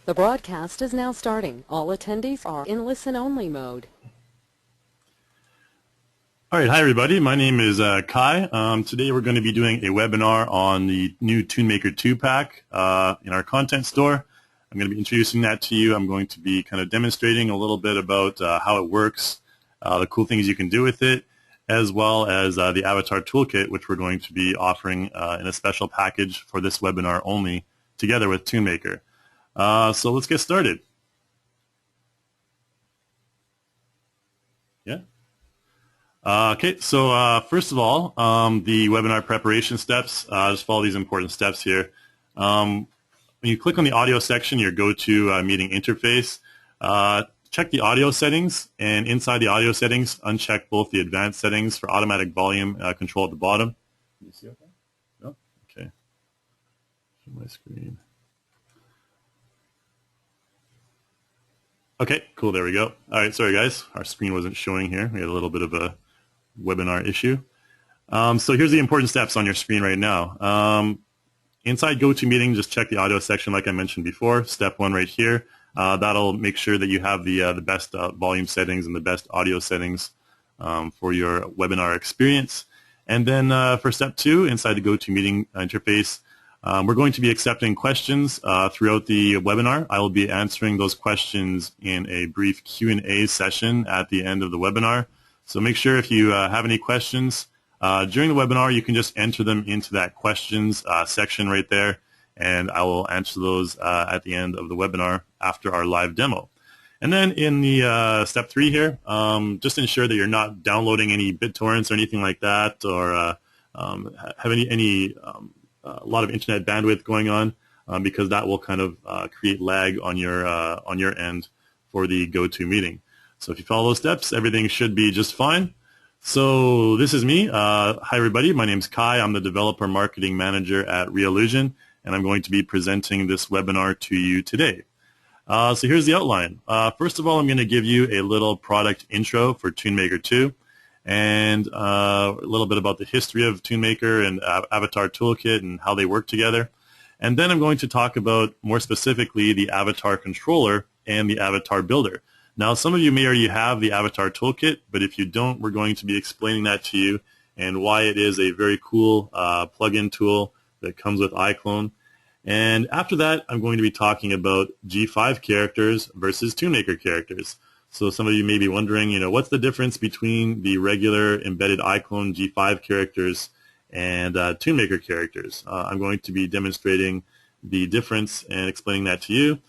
The broadcast is now starting. All attendees are in listen-only mode. All right, hi everybody. My name is Kai. Today we're going to be doing a webinar on the new Toonmaker 2 pack in our content store. I'm going to be introducing that to you. I'm going to be kind of demonstrating a little bit about how it works, the cool things you can do with it, as well as the Avatar Toolkit, which we're going to be offering in a special package for this webinar only, together with Toonmaker. So let's get started. Yeah. Okay, so first of all, the webinar preparation steps, just follow these important steps here. When you click on the audio section, your go-to meeting interface, check the audio settings, and inside the audio settings, uncheck both the advanced settings for automatic volume control at the bottom. Can you see okay? No? Okay. Show my screen. Okay, cool, there we go. All right, sorry guys, our screen wasn't showing here. We had a little bit of a webinar issue. So here's the important steps on your screen right now. Inside GoToMeeting, just check the audio section like I mentioned before. Step 1 right here. That'll make sure that you have the best volume settings and the best audio settings for your webinar experience. And then for step 2, inside the GoToMeeting interface, we're going to be accepting questions throughout the webinar. I will be answering those questions in a brief Q&A session at the end of the webinar. So make sure if you have any questions during the webinar, you can just enter them into that questions section right there, and I will answer those at the end of the webinar after our live demo. And then in the step 3 here, just ensure that you're not downloading any BitTorrents or anything like that, or have any a lot of internet bandwidth going on, because that will kind of create lag on your end for the GoToMeeting. So if you follow those steps, everything should be just fine. So this is me. Hi everybody, my name's Kai. I'm the Developer Marketing Manager at Reallusion, and I'm going to be presenting this webinar to you today. So here's the outline. First of all, I'm going to give you a little product intro for Toonmaker 2, and a little bit about the history of Toonmaker and Avatar Toolkit and how they work together. And then I'm going to talk about, more specifically, the Avatar Controller and the Avatar Builder. Now, some of you may already have the Avatar Toolkit, but if you don't, we're going to be explaining that to you and why it is a very cool plugin tool that comes with iClone. And after that, I'm going to be talking about G5 characters versus Toonmaker characters. So some of you may be wondering, what's the difference between the regular embedded iClone G5 characters and Toonmaker characters? I'm going to be demonstrating the difference and explaining that to you.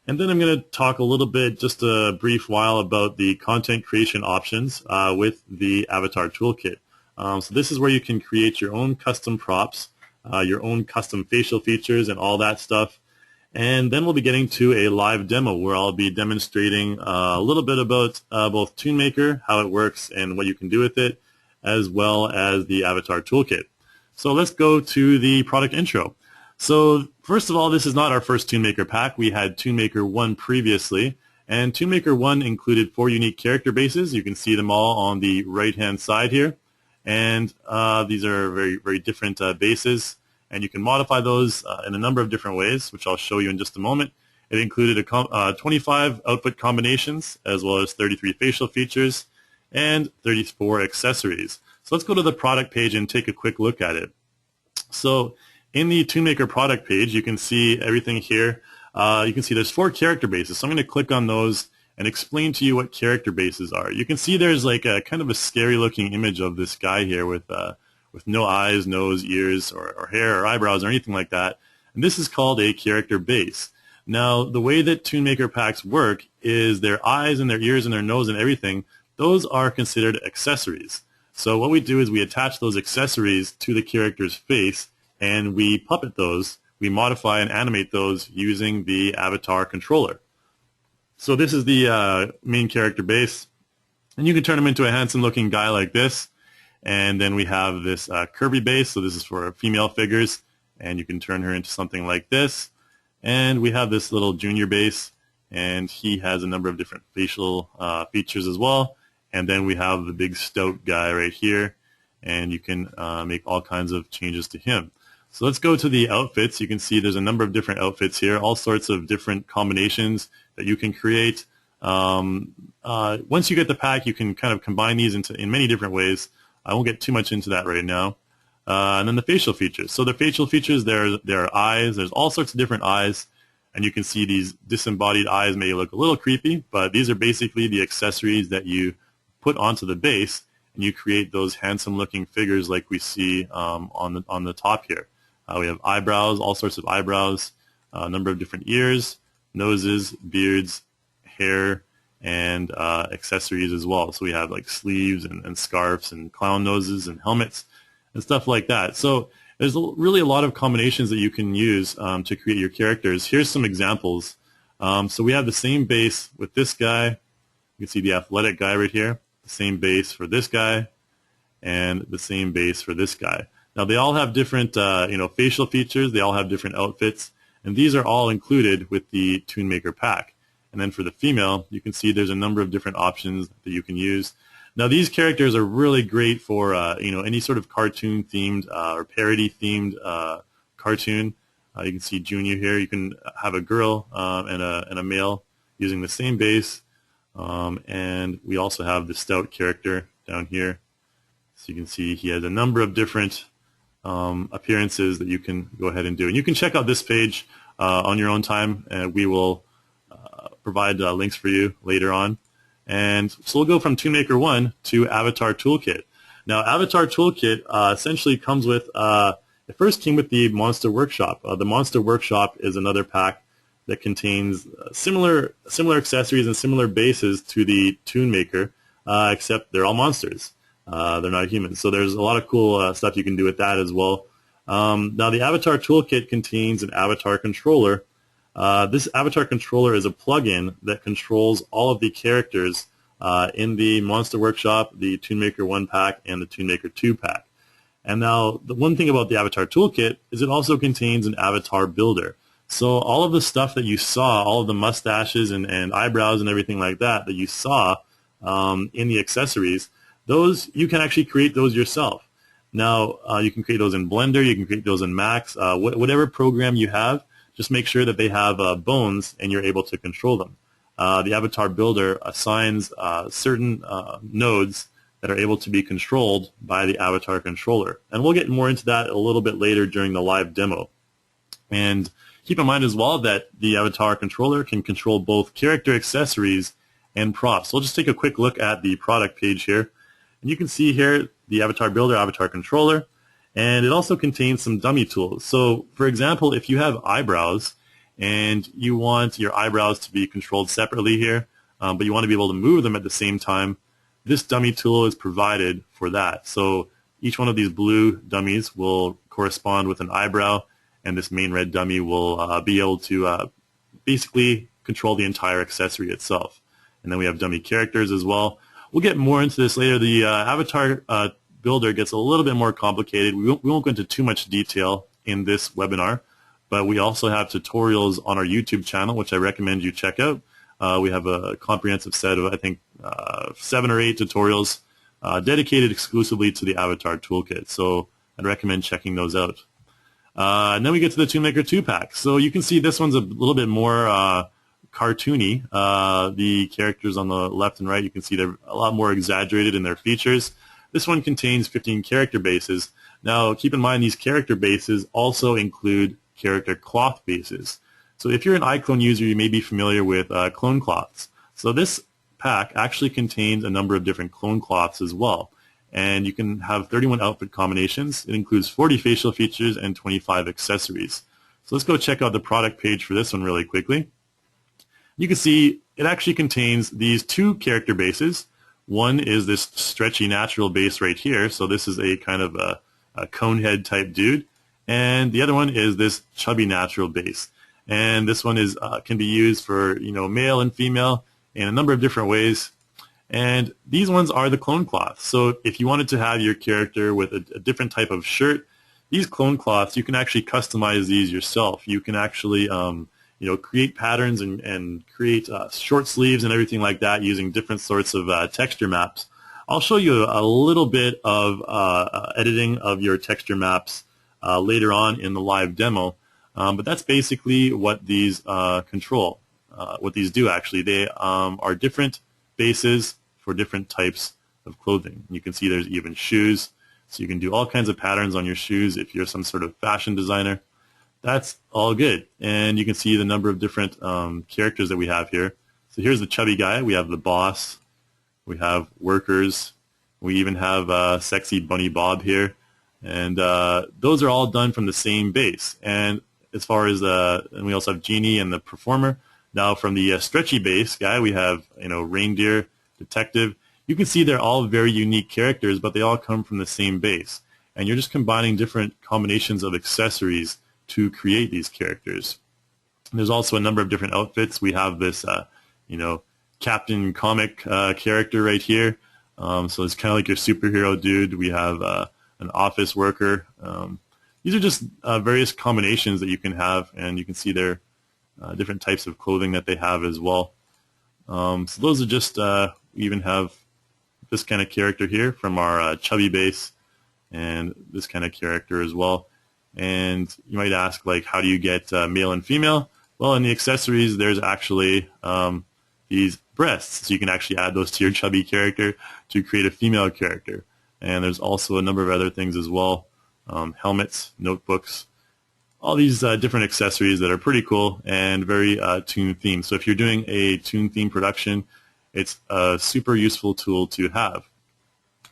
And then I'm going to talk a little bit, just a brief while, about the content creation options with the Avatar Toolkit. So this is where you can create your own custom props, your own custom facial features and all that stuff. And then we'll be getting to a live demo where I'll be demonstrating a little bit about both Toonmaker, how it works and what you can do with it, as well as the Avatar Toolkit. So let's go to the product intro. So first of all, this is not our first Toonmaker pack. We had Toonmaker 1 previously, and Toonmaker 1 included 4 unique character bases. You can see them all on the right-hand side here, and these are very, very different bases, and you can modify those in a number of different ways, which I'll show you in just a moment. It included 25 output combinations, as well as 33 facial features, and 34 accessories. So let's go to the product page and take a quick look at it. So in the Toonmaker product page, you can see everything here. You can see there's 4 character bases. So I'm going to click on those and explain to you what character bases are. You can see there's like a kind of a scary looking image of this guy here with no eyes, nose, ears, or hair, or eyebrows, or anything like that. And this is called a character base. Now, the way that Toonmaker packs work is their eyes and their ears and their nose and everything, those are considered accessories. So what we do is we attach those accessories to the character's face, and we puppet those, we modify and animate those using the Avatar Controller. So this is the main character base, and you can turn him into a handsome looking guy like this. And then we have this curvy base, so this is for female figures, and you can turn her into something like this. And we have this little junior base, and he has a number of different facial features as well. And then we have the big stout guy right here, and you can make all kinds of changes to him. So let's go to the outfits. You can see there's a number of different outfits here, all sorts of different combinations that you can create. Once you get the pack, you can kind of combine these in many different ways. I won't get too much into that right now. And then the facial features. So the facial features, there are eyes. There's all sorts of different eyes. And you can see these disembodied eyes may look a little creepy, but these are basically the accessories that you put onto the base, and you create those handsome-looking figures like we see on the top here. We have eyebrows, all sorts of eyebrows, a number of different ears, noses, beards, hair, and accessories as well. So we have like sleeves and scarves and clown noses and helmets and stuff like that. So there's really a lot of combinations that you can use to create your characters. Here's some examples. So we have the same base with this guy. You can see the athletic guy right here. The same base for this guy, and the same base for this guy. Now they all have different facial features. They all have different outfits, and these are all included with the Toonmaker pack. And then for the female, you can see there's a number of different options that you can use. Now these characters are really great for any sort of cartoon themed or parody themed cartoon. You can see Junior here. You can have a girl and a male using the same base, and we also have the Stout character down here. So you can see he has a number of different appearances that you can go ahead and do. And you can check out this page on your own time, and we will provide links for you later on. And so we'll go from Toonmaker 1 to Avatar Toolkit. Now, Avatar Toolkit essentially comes with, it first came with the Monster Workshop. The Monster Workshop is another pack that contains similar accessories and similar bases to the Toonmaker, except they're all monsters. They're not humans. So there's a lot of cool stuff you can do with that as well. Now, the Avatar Toolkit contains an Avatar controller. This Avatar controller is a plugin that controls all of the characters in the Monster Workshop, the Toonmaker 1 pack, and the Toonmaker 2 pack. And now, the one thing about the Avatar Toolkit is it also contains an avatar builder. So all of the stuff that you saw, all of the mustaches and eyebrows and everything like that you saw in the accessories, those you can actually create those yourself. Now, you can create those in Blender, you can create those in Max, whatever program you have. Just make sure that they have bones and you're able to control them. The Avatar Builder assigns certain nodes that are able to be controlled by the Avatar controller. And we'll get more into that a little bit later during the live demo. And keep in mind as well that the Avatar controller can control both character accessories and props. So we'll just take a quick look at the product page here. And you can see here the Avatar Builder, Avatar controller. And it also contains some dummy tools. So, for example, if you have eyebrows and you want your eyebrows to be controlled separately here, but you want to be able to move them at the same time, this dummy tool is provided for that. So each one of these blue dummies will correspond with an eyebrow, and this main red dummy will be able to basically control the entire accessory itself. And then we have dummy characters as well. We'll get more into this later. The Avatar Builder gets a little bit more complicated. We won't go into too much detail in this webinar, but we also have tutorials on our YouTube channel, which I recommend you check out. We have a comprehensive set of, I think, 7 or 8 tutorials dedicated exclusively to the Avatar Toolkit. So I'd recommend checking those out. And then we get to the Toonmaker 2 pack. So you can see this one's a little bit more cartoony. The characters on the left and right, you can see they're a lot more exaggerated in their features. This one contains 15 character bases. Now, keep in mind these character bases also include character cloth bases. So if you're an iClone user, you may be familiar with clone cloths. So this pack actually contains a number of different clone cloths as well. And you can have 31 outfit combinations. It includes 40 facial features and 25 accessories. So let's go check out the product page for this one really quickly. You can see it actually contains these 2 character bases. One is this stretchy natural base right here. So this is a kind of a cone head type dude. And the other one is this chubby natural base. And this one is can be used for male and female in a number of different ways. And these ones are the clone cloths. So if you wanted to have your character with a different type of shirt, these clone cloths, you can actually customize these yourself. You can actually create patterns and create short sleeves and everything like that using different sorts of texture maps. I'll show you a little bit of editing of your texture maps later on in the live demo. But that's basically what these what these do actually. They are different bases for different types of clothing. You can see there's even shoes, so you can do all kinds of patterns on your shoes if you're some sort of fashion designer. That's all good. And you can see the number of different characters that we have here. So here's the chubby guy. We have the boss. We have workers. We even have sexy Bunny Bob here. And those are all done from the same base. And as far as and we also have Genie and the performer. Now from the stretchy base guy, we have reindeer, detective. You can see they're all very unique characters, but they all come from the same base. And you're just combining different combinations of accessories to create these characters. There's also a number of different outfits. We have this, Captain Comic character right here. So it's kind of like your superhero dude. We have an office worker. These are just various combinations that you can have, and you can see their different types of clothing that they have as well. So those are just, we even have this kind of character here from our chubby base, and this kind of character as well. And you might ask, like, how do you get male and female? Well, in the accessories, there's actually these breasts, so you can actually add those to your chubby character to create a female character. And there's also a number of other things as well, helmets, notebooks, all these different accessories that are pretty cool and very Toon themed. So if you're doing a Toon theme production, it's a super useful tool to have.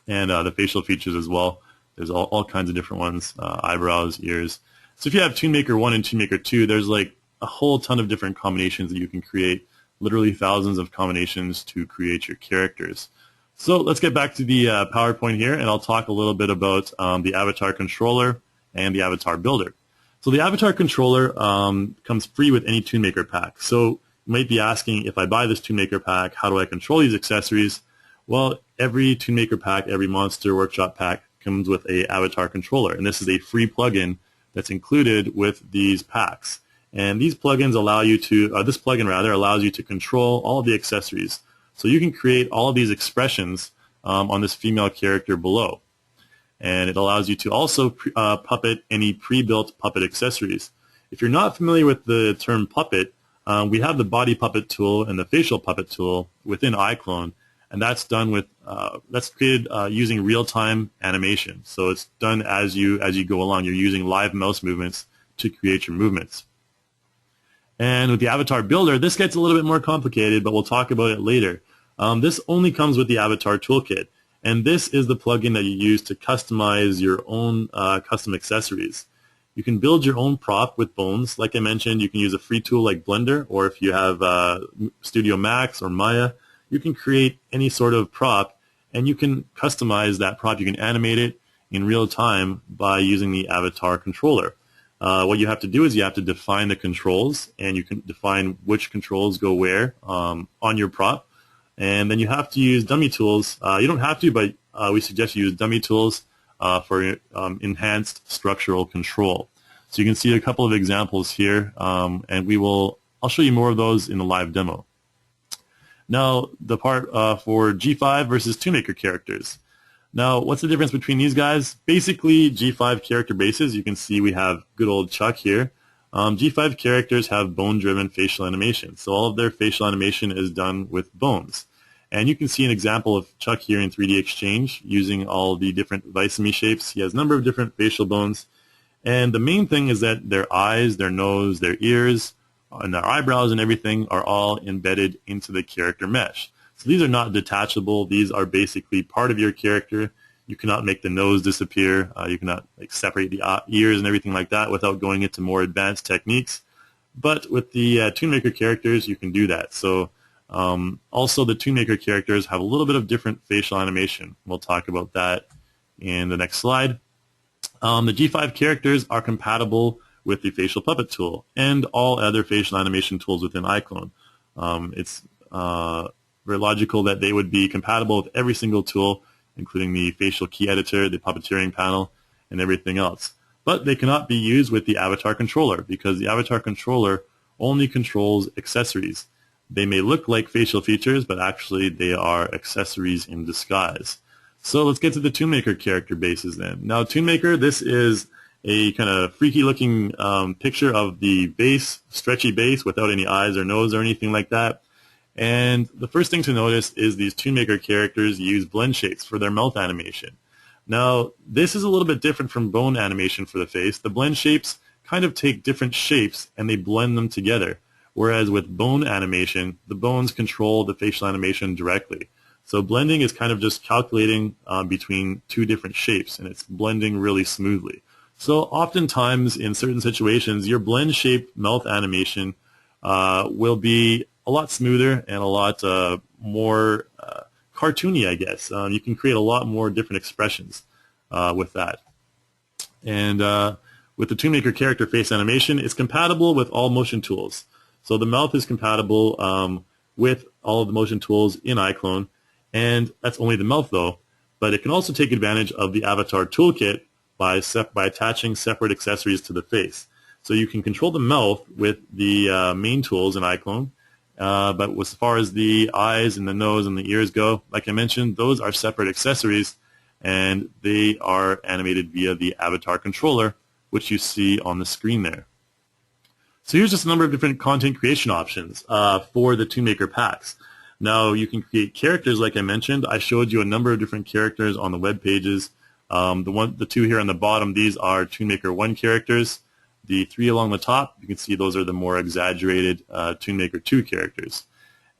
And the facial features as well. There's all kinds of different ones, eyebrows, ears. So if you have Toonmaker 1 and Toonmaker 2, there's like a whole ton of different combinations that you can create, literally thousands of combinations to create your characters. So let's get back to the PowerPoint here, and I'll talk a little bit about the Avatar Controller and the Avatar Builder. So the Avatar Controller comes free with any Toonmaker pack. So you might be asking, if I buy this Toonmaker pack, how do I control these accessories? Well, every Toonmaker pack, every Monster Workshop pack comes with a Avatar Controller, and this is a free plugin that's included with these packs. And these plugins allow you to, this plugin rather, allows you to control all of the accessories. So you can create all of these expressions on this female character below. And it allows you to also puppet any pre-built puppet accessories. If you're not familiar with the term puppet, we have the body puppet tool and the facial puppet tool within iClone, and that's done with that's created using real-time animation. So it's done as you go along. You're using live mouse movements to create your movements. And with the Avatar Builder, this gets a little bit more complicated, but we'll talk about it later. This only comes with the Avatar Toolkit, and this is the plugin that you use to customize your own custom accessories. You can build your own prop with bones. Like I mentioned, you can use a free tool like Blender, or if you have Studio Max or Maya, you can create any sort of prop, and you can customize that prop. You can animate it in real time by using the Avatar Controller. What you have to do is you have to define the controls, and you can define which controls go where on your prop. And then you have to use dummy tools. You don't have to, but we suggest you use dummy tools for enhanced structural control. So you can see a couple of examples here, and I'll show you more of those in the live demo. Now, the part for G5 versus Toonmaker characters. Now, what's the difference between these guys? Basically, G5 character bases, you can see we have good old Chuck here. G5 characters have bone-driven facial animation, so all of their facial animation is done with bones. And you can see an example of Chuck here in 3D Exchange using all the different Visami shapes. He has a number of different facial bones. And the main thing is that their eyes, their nose, their ears, and their eyebrows and everything are all embedded into the character mesh. So these are not detachable. These are basically part of your character. You cannot make the nose disappear. You cannot separate the ears and everything like that without going into more advanced techniques. But with the Toonmaker characters, you can do that. So also the Toonmaker characters have a little bit of different facial animation. We'll talk about that in the next slide. The G5 characters are compatible with the facial puppet tool and all other facial animation tools within iClone. It's very logical that they would be compatible with every single tool, including the facial key editor, the puppeteering panel, and everything else. But they cannot be used with the Avatar Controller because the Avatar Controller only controls accessories. They may look like facial features, but actually they are accessories in disguise. So let's get to the Toonmaker character bases then. Now Toonmaker, this is a kind of freaky looking picture of the base, stretchy base without any eyes or nose or anything like that. And the first thing to notice is these Toonmaker characters use blend shapes for their mouth animation. Now, this is a little bit different from bone animation for the face. The blend shapes kind of take different shapes and they blend them together. Whereas with bone animation, the bones control the facial animation directly. So blending is kind of just calculating between two different shapes, and it's blending really smoothly. So oftentimes in certain situations, your blend shaped mouth animation will be a lot smoother and a lot more cartoony, I guess. You can create a lot more different expressions with that. And with the Toonmaker character face animation, it's compatible with all motion tools. So the mouth is compatible with all of the motion tools in iClone, and that's only the mouth though. But it can also take advantage of the Avatar Toolkit by attaching separate accessories to the face. So you can control the mouth with the main tools in iClone, but as far as the eyes and the nose and the ears go, like I mentioned, those are separate accessories, and they are animated via the Avatar controller, which you see on the screen there. So here's just a number of different content creation options for the Toonmaker packs. Now you can create characters like I mentioned. I showed you a number of different characters on the web pages. The two here on the bottom, these are Toonmaker 1 characters. The three along the top, you can see those are the more exaggerated Toonmaker 2 characters.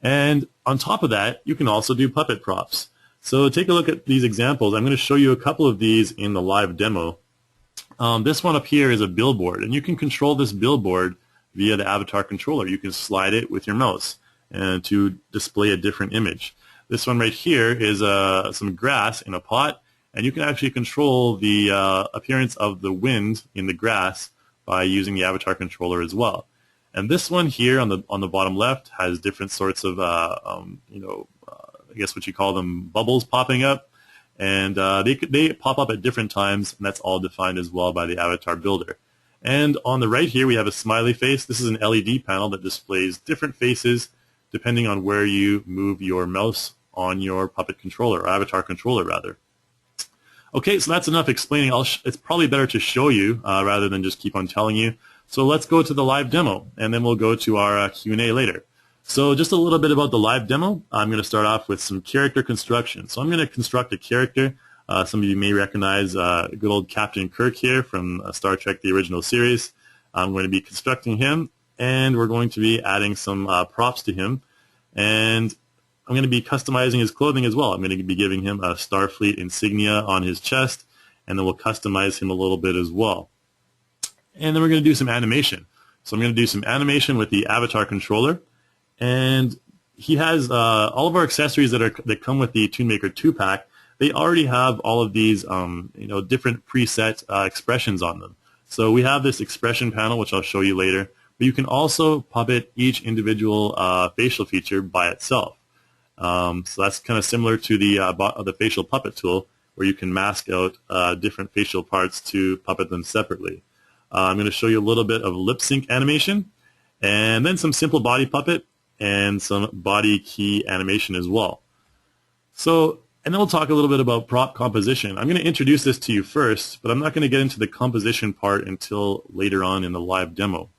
And on top of that, you can also do puppet props. So take a look at these examples. I'm going to show you a couple of these in the live demo. This one up here is a billboard, and you can control this billboard via the Avatar controller. You can slide it with your mouse to display a different image. This one right here is some grass in a pot, and you can actually control the appearance of the wind in the grass by using the Avatar controller as well. And this one here on the bottom left has different sorts of I guess what you call them, bubbles popping up, and they pop up at different times, and that's all defined as well by the Avatar builder. And on the right here we have a smiley face. This is an LED panel that displays different faces depending on where you move your mouse on your puppet controller, or Avatar controller rather. Okay, so that's enough explaining. It's probably better to show you rather than just keep on telling you. So let's go to the live demo, and then we'll go to our Q&A later. So just a little bit about the live demo. I'm going to start off with some character construction. So I'm going to construct a character. Some of you may recognize good old Captain Kirk here from Star Trek, the original series. I'm going to be constructing him, and we're going to be adding some props to him. And I'm going to be customizing his clothing as well. I'm going to be giving him a Starfleet insignia on his chest, and then we'll customize him a little bit as well. And then we're going to do some animation. So I'm going to do some animation with the Avatar controller, and he has all of our accessories that come with the Toonmaker 2-pack. They already have all of these different preset expressions on them. So we have this expression panel, which I'll show you later, but you can also puppet each individual facial feature by itself. So that's kind of similar to the facial puppet tool, where you can mask out different facial parts to puppet them separately. I'm going to show you a little bit of lip sync animation, and then some simple body puppet and some body key animation as well. So, and then we'll talk a little bit about prop composition. I'm going to introduce this to you first, but I'm not going to get into the composition part until later on in the live demo.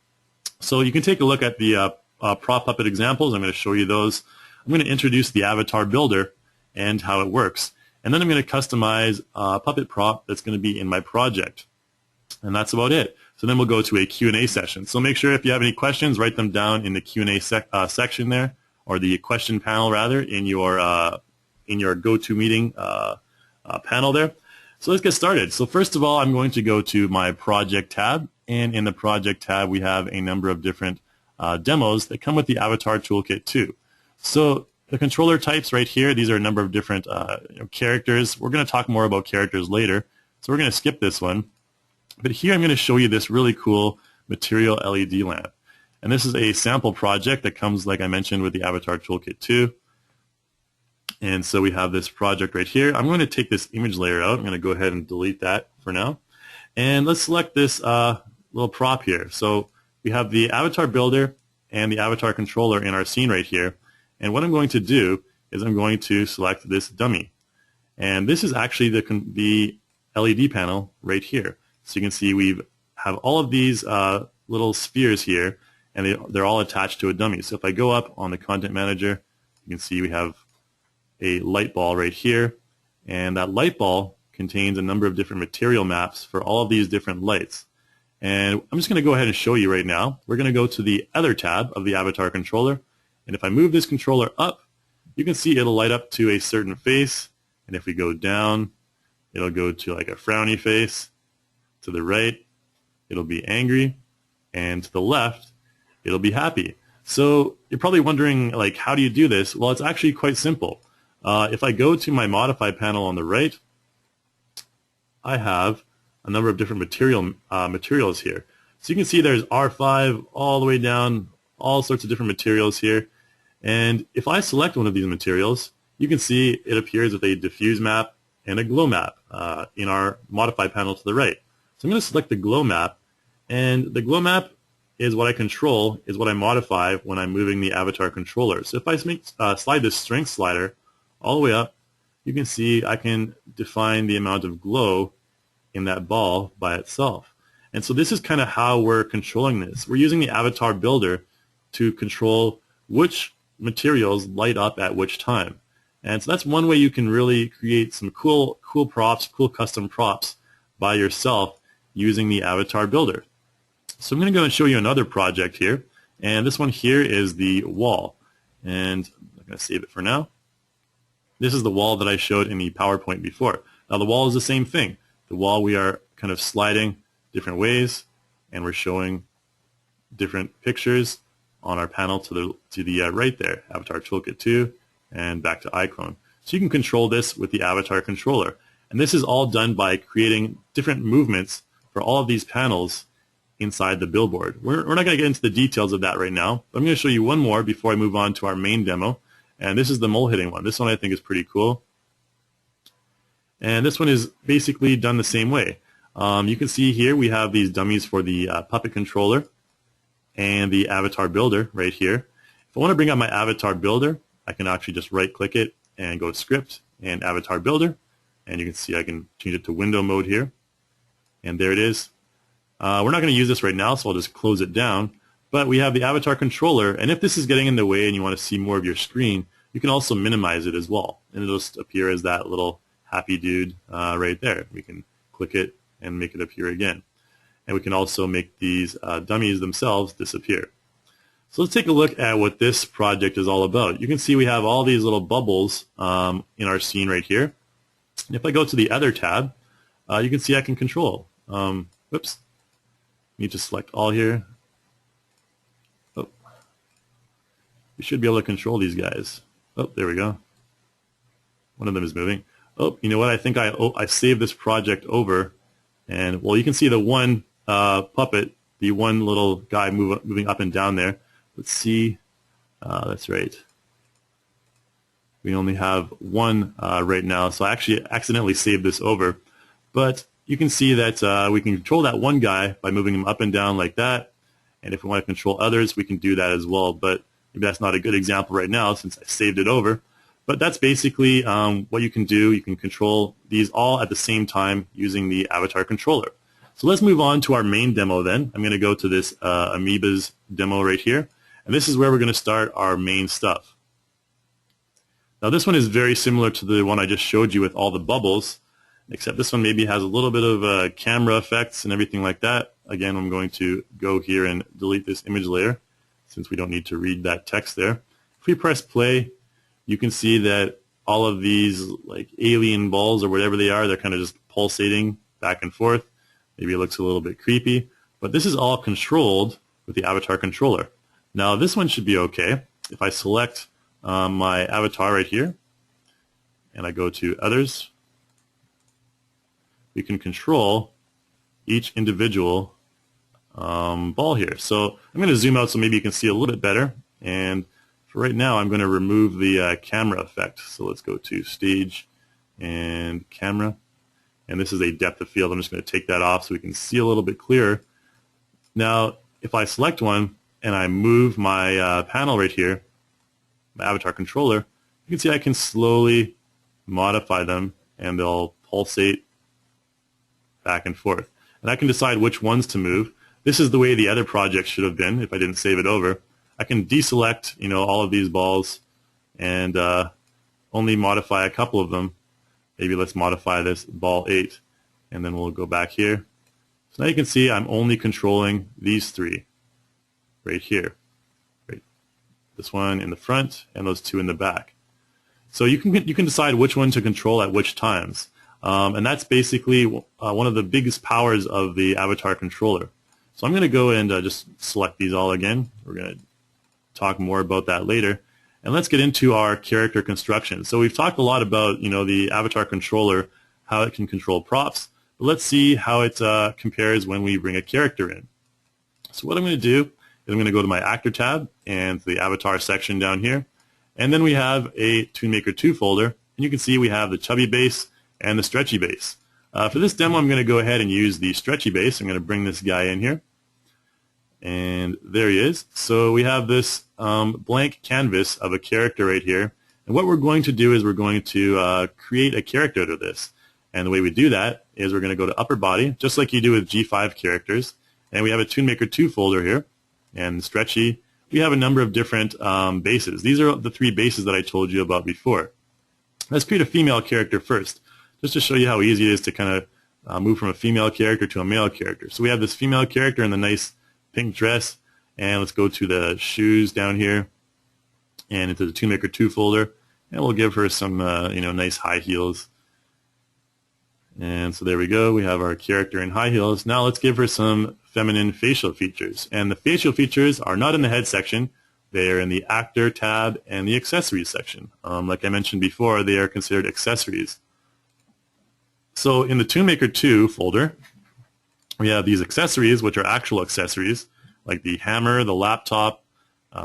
So you can take a look at the prop puppet examples. I'm going to show you those. I'm going to introduce the Avatar builder and how it works. And then I'm going to customize a puppet prop that's going to be in my project. And that's about it. So then we'll go to a Q&A session. So make sure if you have any questions, write them down in the Q&A section there, or the question panel rather, in your GoToMeeting panel there. So let's get started. So first of all, I'm going to go to my project tab, and in the project tab we have a number of different demos that come with the Avatar Toolkit too. So the controller types right here, these are a number of different characters. We're going to talk more about characters later, so we're going to skip this one. But here I'm going to show you this really cool material LED lamp. And this is a sample project that comes, like I mentioned, with the Avatar Toolkit 2. And so we have this project right here. I'm going to take this image layer out. I'm going to go ahead and delete that for now. And let's select this little prop here. So we have the Avatar builder and the Avatar controller in our scene right here. And what I'm going to do is I'm going to select this dummy. And this is actually the LED panel right here. So you can see we have all of these little spheres here, and they're all attached to a dummy. So if I go up on the content manager, you can see we have a light ball right here, and that light ball contains a number of different material maps for all of these different lights. And I'm just going to go ahead and show you right now. We're going to go to the Other tab of the Avatar controller, and if I move this controller up, you can see it'll light up to a certain face, and if we go down, it'll go to like a frowny face. To the right, it'll be angry, and to the left, it'll be happy. So you're probably wondering, like, how do you do this? Well, it's actually quite simple. If I go to my Modify panel on the right, I have a number of different materials here. So you can see there's R5 all the way down, all sorts of different materials here. And if I select one of these materials, you can see it appears with a diffuse map and a glow map in our Modify panel to the right. So I'm going to select the glow map, and the glow map is what I control, is what I modify when I'm moving the Avatar controller. So if I slide this strength slider all the way up, you can see I can define the amount of glow in that ball by itself. And so this is kind of how we're controlling this. We're using the Avatar Builder to control which materials light up at which time. And so that's one way you can really create some cool props, cool custom props by yourself using the Avatar Builder. So I'm going to go and show you another project here. And this one here is the wall. And I'm going to save it for now. This is the wall that I showed in the PowerPoint before. Now the wall is the same thing. The wall, we are kind of sliding different ways, and we're showing different pictures on our panel to the right there, Avatar Toolkit 2, and back to iClone. So you can control this with the Avatar controller. And this is all done by creating different movements for all of these panels inside the billboard. We're not going to get into the details of that right now, but I'm going to show you one more before I move on to our main demo. And this is the mole hitting one. This one I think is pretty cool. And this one is basically done the same way. You can see here we have these dummies for the puppet controller and the Avatar Builder right here. If I want to bring up my Avatar Builder, I can actually just right-click it and go to Script and Avatar Builder. And you can see I can change it to window mode here. And there it is. We're not going to use this right now, so I'll just close it down. But we have the Avatar controller, and if this is getting in the way and you want to see more of your screen, you can also minimize it as well. And it'll just appear as that little happy dude right there. We can click it and make it appear again. And we can also make these dummies themselves disappear. So let's take a look at what this project is all about. You can see we have all these little bubbles in our scene right here. And if I go to the Other tab, you can see I can control. Whoops. Need to select all here. Oh. We should be able to control these guys. Oh, there we go. One of them is moving. Oh, you know what? I think I saved this project over. And, well, you can see the one puppet, the one little guy moving up and down there. Let's see. That's right. We only have one right now, so I actually accidentally saved this over. But you can see that we can control that one guy by moving him up and down like that. And if we want to control others, we can do that as well. But maybe that's not a good example right now since I saved it over. But that's basically what you can do. You can control these all at the same time using the Avatar controller. So let's move on to our main demo then. I'm going to go to this Amoebas demo right here. And this is where we're going to start our main stuff. Now this one is very similar to the one I just showed you with all the bubbles, except this one maybe has a little bit of camera effects and everything like that. Again, I'm going to go here and delete this image layer since we don't need to read that text there. If we press play, you can see that all of these like alien balls or whatever they are, they're kind of just pulsating back and forth. Maybe it looks a little bit creepy, but this is all controlled with the Avatar controller. Now this one should be okay. If I select my avatar right here and I go to Others, we can control each individual ball here. So I'm going to zoom out so maybe you can see a little bit better. And for right now, I'm going to remove the camera effect. So let's go to Stage and Camera. And this is a depth of field. I'm just going to take that off so we can see a little bit clearer. Now, if I select one and I move my panel right here, my avatar controller, you can see I can slowly modify them and they'll pulsate back and forth. and I can decide which ones to move. This is the way the other project should have been if I didn't save it over. I can deselect, all of these balls and only modify a couple of them. Maybe let's modify this ball 8, and then we'll go back here. So now you can see I'm only controlling these 3 right here. Right. This one in the front and those 2 in the back. So you can decide which one to control at which times. And that's basically one of the biggest powers of the Avatar controller. So I'm going to go and just select these all again. We're going to talk more about that later. And let's get into our character construction. So we've talked a lot about the Avatar controller, how it can control props. But let's see how it compares when we bring a character in. So what I'm going to do is I'm going to go to my Actor tab and the Avatar section down here. And then we have a Toonmaker 2 folder. And you can see we have the chubby base and the stretchy base. For this demo, I'm going to go ahead and use the stretchy base. I'm going to bring this guy in here. And there he is. So we have this blank canvas of a character right here. And what we're going to do is we're going to create a character out of this. And the way we do that is we're going to go to upper body, just like you do with G5 characters. And we have a Toonmaker 2 folder here. And stretchy, we have a number of different bases. These are the 3 bases that I told you about before. Let's create a female character first, just to show you how easy it is to kind of move from a female character to a male character. So we have this female character in the nice pink dress, and let's go to the shoes down here and into the Toonmaker 2 folder, and we'll give her some nice high heels. And so there we go, we have our character in high heels. Now let's give her some feminine facial features, and the facial features are not in the head section. They are in the Actor tab and the Accessories section. Like I mentioned before, they are considered accessories. So in the Toonmaker 2 folder, we have these accessories, which are actual accessories, like the hammer, the laptop,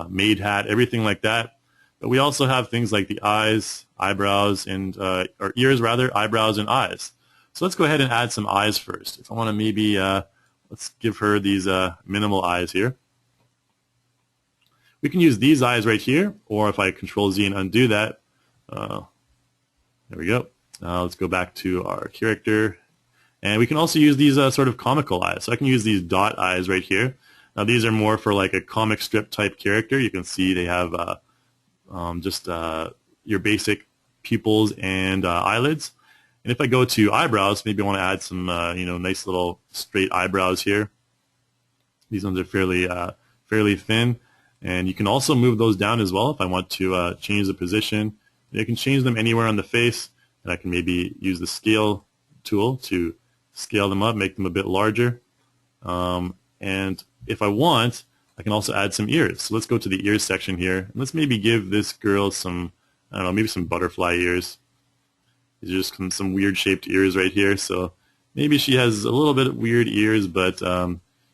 maid hat, everything like that. But we also have things like the eyes, eyebrows, and or ears rather, eyebrows and eyes. So let's go ahead and add some eyes first. If I want to maybe, let's give her these minimal eyes here. We can use these eyes right here, or if I Control Z and undo that, there we go. Let's go back to our character. And we can also use these sort of comical eyes. So I can use these dot eyes right here. Now these are more for like a comic strip type character. You can see they have just your basic pupils and eyelids. And if I go to eyebrows, maybe I want to add some nice little straight eyebrows here. These ones are fairly thin. And you can also move those down as well if I want to change the position. I can change them anywhere on the face. And I can maybe use the scale tool to scale them up, make them a bit larger. And if I want, I can also add some ears. So let's go to the ears section here. And let's maybe give this girl some, I don't know, maybe some butterfly ears. These are just some weird shaped ears right here. So maybe she has a little bit of weird ears, but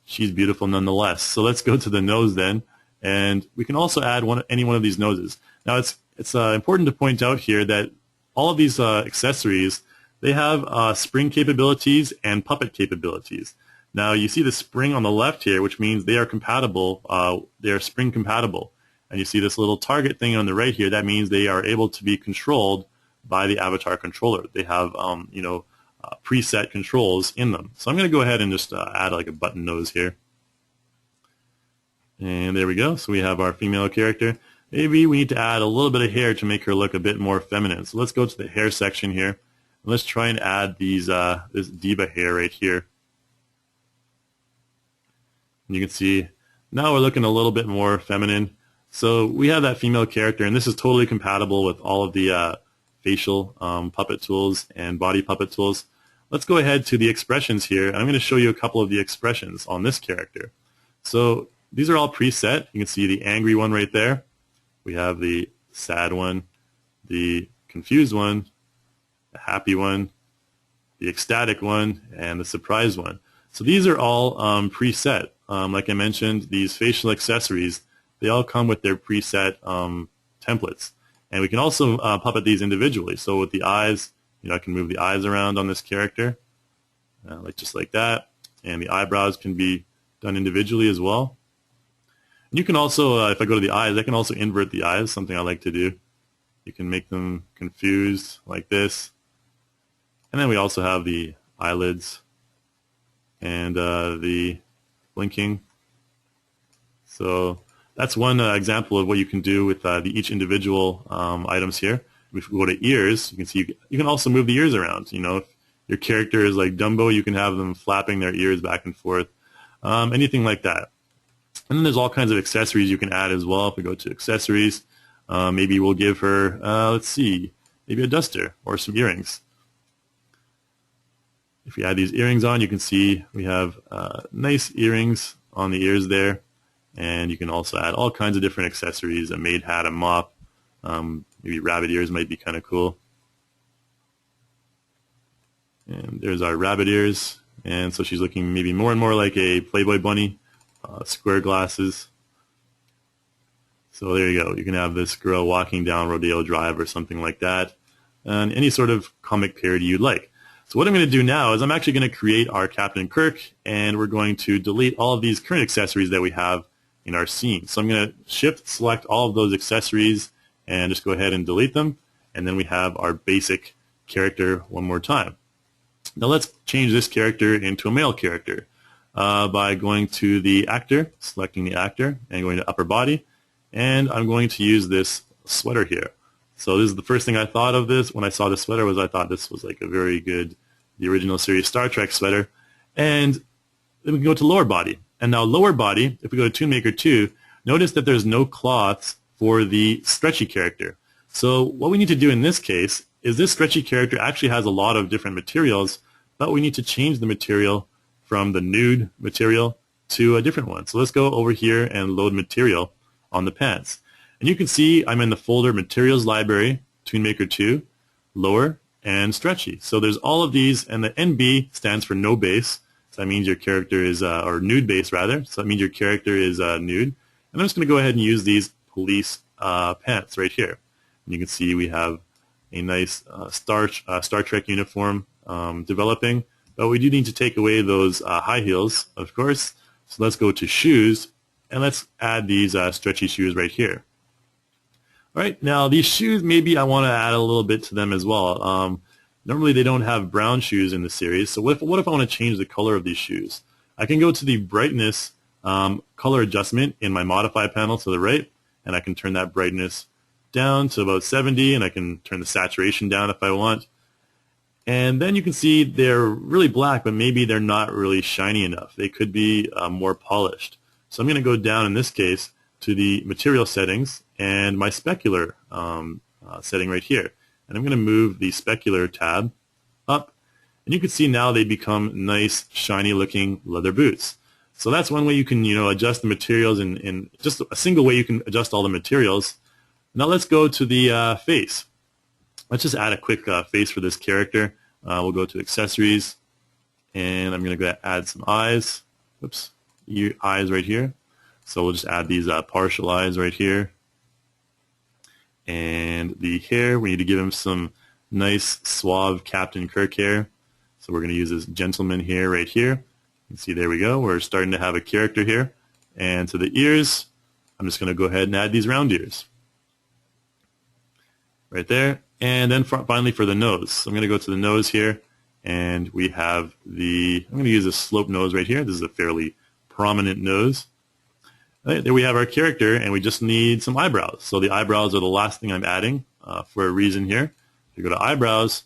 she's beautiful nonetheless. So let's go to the nose then. And we can also add any one of these noses. Now it's important to point out here that all of these accessories, they have spring capabilities and puppet capabilities. Now you see the spring on the left here, which means they are compatible. They are spring compatible. And you see this little target thing on the right here. That means they are able to be controlled by the Avatar controller. They have preset controls in them. So I'm going to go ahead and just add like a button nose here. And there we go. So we have our female character. Maybe we need to add a little bit of hair to make her look a bit more feminine. So let's go to the hair section here. And let's try and add these this diva hair right here. And you can see now we're looking a little bit more feminine. So we have that female character, and this is totally compatible with all of the facial puppet tools and body puppet tools. Let's go ahead to the expressions here. I'm going to show you a couple of the expressions on this character. So these are all preset. You can see the angry one right there. We have the sad one, the confused one, the happy one, the ecstatic one, and the surprised one. So these are all preset. Like I mentioned, these facial accessories, they all come with their preset templates. And we can also puppet these individually. So with the eyes, I can move the eyes around on this character, just like that. And the eyebrows can be done individually as well. And you can also, if I go to the eyes, I can also invert the eyes, something I like to do. You can make them confused like this. And then we also have the eyelids and the blinking. So that's one example of what you can do with each individual items here. If we go to ears, you can see you can also move the ears around. You know, if your character is like Dumbo, you can have them flapping their ears back and forth, anything like that. And then there's all kinds of accessories you can add as well. If we go to accessories, maybe we'll give her, let's see, maybe a duster or some earrings. If we add these earrings on, you can see we have nice earrings on the ears there. And you can also add all kinds of different accessories, a maid hat, a mop, maybe rabbit ears might be kind of cool. And there's our rabbit ears. And so she's looking maybe more and more like a Playboy bunny, square glasses. So there you go. You can have this girl walking down Rodeo Drive or something like that. And any sort of comic parody you'd like. So what I'm going to do now is I'm actually going to create our Captain Kirk, and we're going to delete all of these current accessories that we have in our scene. So I'm going to shift select all of those accessories and just go ahead and delete them, and then we have our basic character one more time. Now let's change this character into a male character by going to the actor, selecting the actor, and going to upper body, and I'm going to use this sweater here. So this is the first thing I thought of this when I saw the sweater was I thought this was like a very good, the original series Star Trek sweater. And then we can go to lower body. And now lower body, if we go to Toonmaker 2, notice that there's no cloths for the stretchy character. So what we need to do in this case is this stretchy character actually has a lot of different materials, but we need to change the material from the nude material to a different one. So let's go over here and load material on the pants. And you can see I'm in the folder Materials Library, Toonmaker 2, Lower, and Stretchy. So there's all of these, and the NB stands for no base. So that means your character is, or nude base rather. So that means your character is nude. And I'm just going to go ahead and use these police pants right here. And you can see we have a nice Star Trek uniform developing. But we do need to take away those high heels, of course. So let's go to shoes, and let's add these stretchy shoes right here. All right, now these shoes, maybe I want to add a little bit to them as well. Normally they don't have brown shoes in the series, so what if I want to change the color of these shoes? I can go to the brightness color adjustment in my modify panel to the right, and I can turn that brightness down to about 70, and I can turn the saturation down if I want. And then you can see they're really black, but maybe they're not really shiny enough. They could be more polished. So I'm going to go down in this case to the material settings and my specular setting right here. And I'm going to move the specular tab up. And you can see now they become nice, shiny looking leather boots. So that's one way you can, adjust the materials in just a single way you can adjust all the materials. Now let's go to the face. Let's just add a quick face for this character. We'll go to accessories, and I'm going to go add some eyes. Oops, eyes right here. So we'll just add these partial eyes right here. And the hair, we need to give him some nice, suave Captain Kirk hair. So we're going to use this gentleman hair right here. You can see there we go. We're starting to have a character here. And to the ears, I'm just going to go ahead and add these round ears. Right there. And then finally for the nose. So I'm going to go to the nose here. And we have I'm going to use a slope nose right here. This is a fairly prominent nose. Right, there we have our character, and we just need some eyebrows. So the eyebrows are the last thing I'm adding for a reason here. If you go to eyebrows,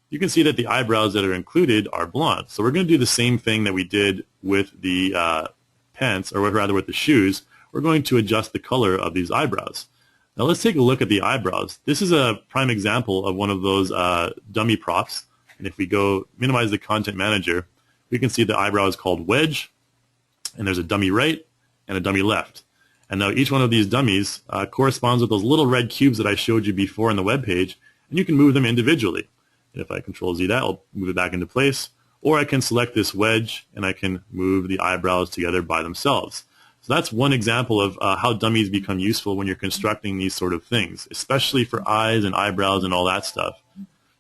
you can see that the eyebrows that are included are blonde. So we're going to do the same thing that we did with the pants, or rather with the shoes. We're going to adjust the color of these eyebrows. Now let's take a look at the eyebrows. This is a prime example of one of those dummy props. And if we go minimize the content manager, we can see the eyebrow is called wedge, and there's a dummy right and a dummy left. And now each one of these dummies corresponds with those little red cubes that I showed you before on the web page, and you can move them individually. And if I control Z that, I'll move it back into place. Or I can select this wedge, and I can move the eyebrows together by themselves. So that's one example of how dummies become useful when you're constructing these sort of things, especially for eyes and eyebrows and all that stuff.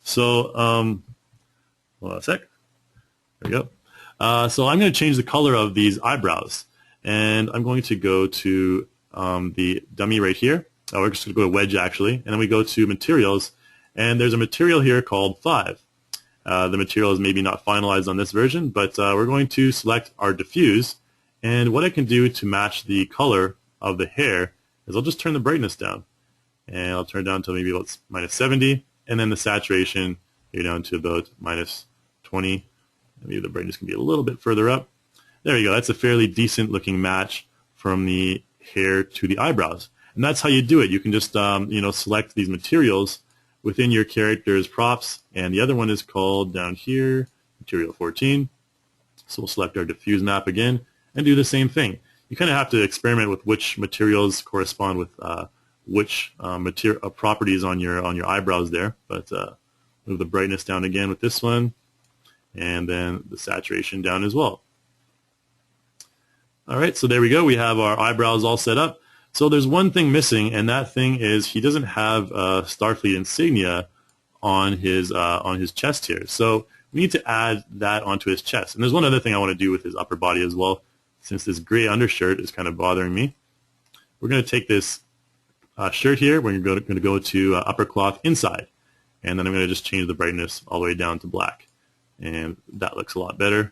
So, hold on a sec. There we go. So I'm going to change the color of these eyebrows. And I'm going to go to the dummy right here. We're just going to go to wedge actually. And then we go to materials. And there's a material here called 5. The material is maybe not finalized on this version, but we're going to select our diffuse. And what I can do to match the color of the hair is I'll just turn the brightness down. And I'll turn it down to maybe let's minus 70. And then the saturation, go down to about minus 20. Maybe the brightness can be a little bit further up. There you go. That's a fairly decent looking match from the hair to the eyebrows. And that's how you do it. You can just select these materials within your character's props. And the other one is called down here, material 14. So we'll select our diffuse map again and do the same thing. You kind of have to experiment with which materials correspond with which properties on your eyebrows there. But move the brightness down again with this one, and then the saturation down as well. All right, so there we go. We have our eyebrows all set up. So there's one thing missing, and that thing is he doesn't have Starfleet insignia on his chest here. So we need to add that onto his chest. And there's one other thing I want to do with his upper body as well, since this gray undershirt is kind of bothering me. We're going to take this shirt here. We're going to go to upper cloth inside. And then I'm going to just change the brightness all the way down to black. And that looks a lot better.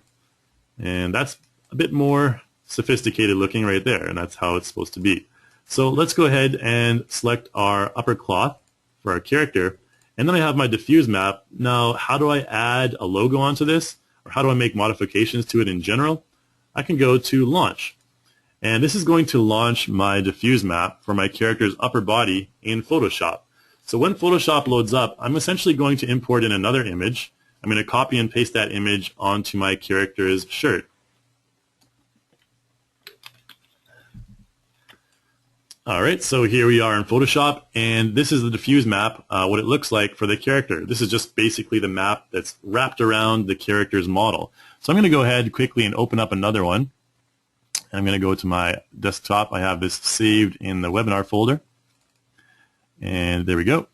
And that's a bit more sophisticated looking right there. And that's how it's supposed to be. So let's go ahead and select our upper cloth for our character. And then I have my diffuse map. Now, how do I add a logo onto this? Or how do I make modifications to it in general? I can go to Launch. And this is going to launch my diffuse map for my character's upper body in Photoshop. So when Photoshop loads up, I'm essentially going to import in another image. I'm going to copy and paste that image onto my character's shirt. All right, so here we are in Photoshop, and this is the diffuse map, what it looks like for the character. This is just basically the map that's wrapped around the character's model. So I'm going to go ahead quickly and open up another one. I'm going to go to my desktop. I have this saved in the webinar folder. And there we go.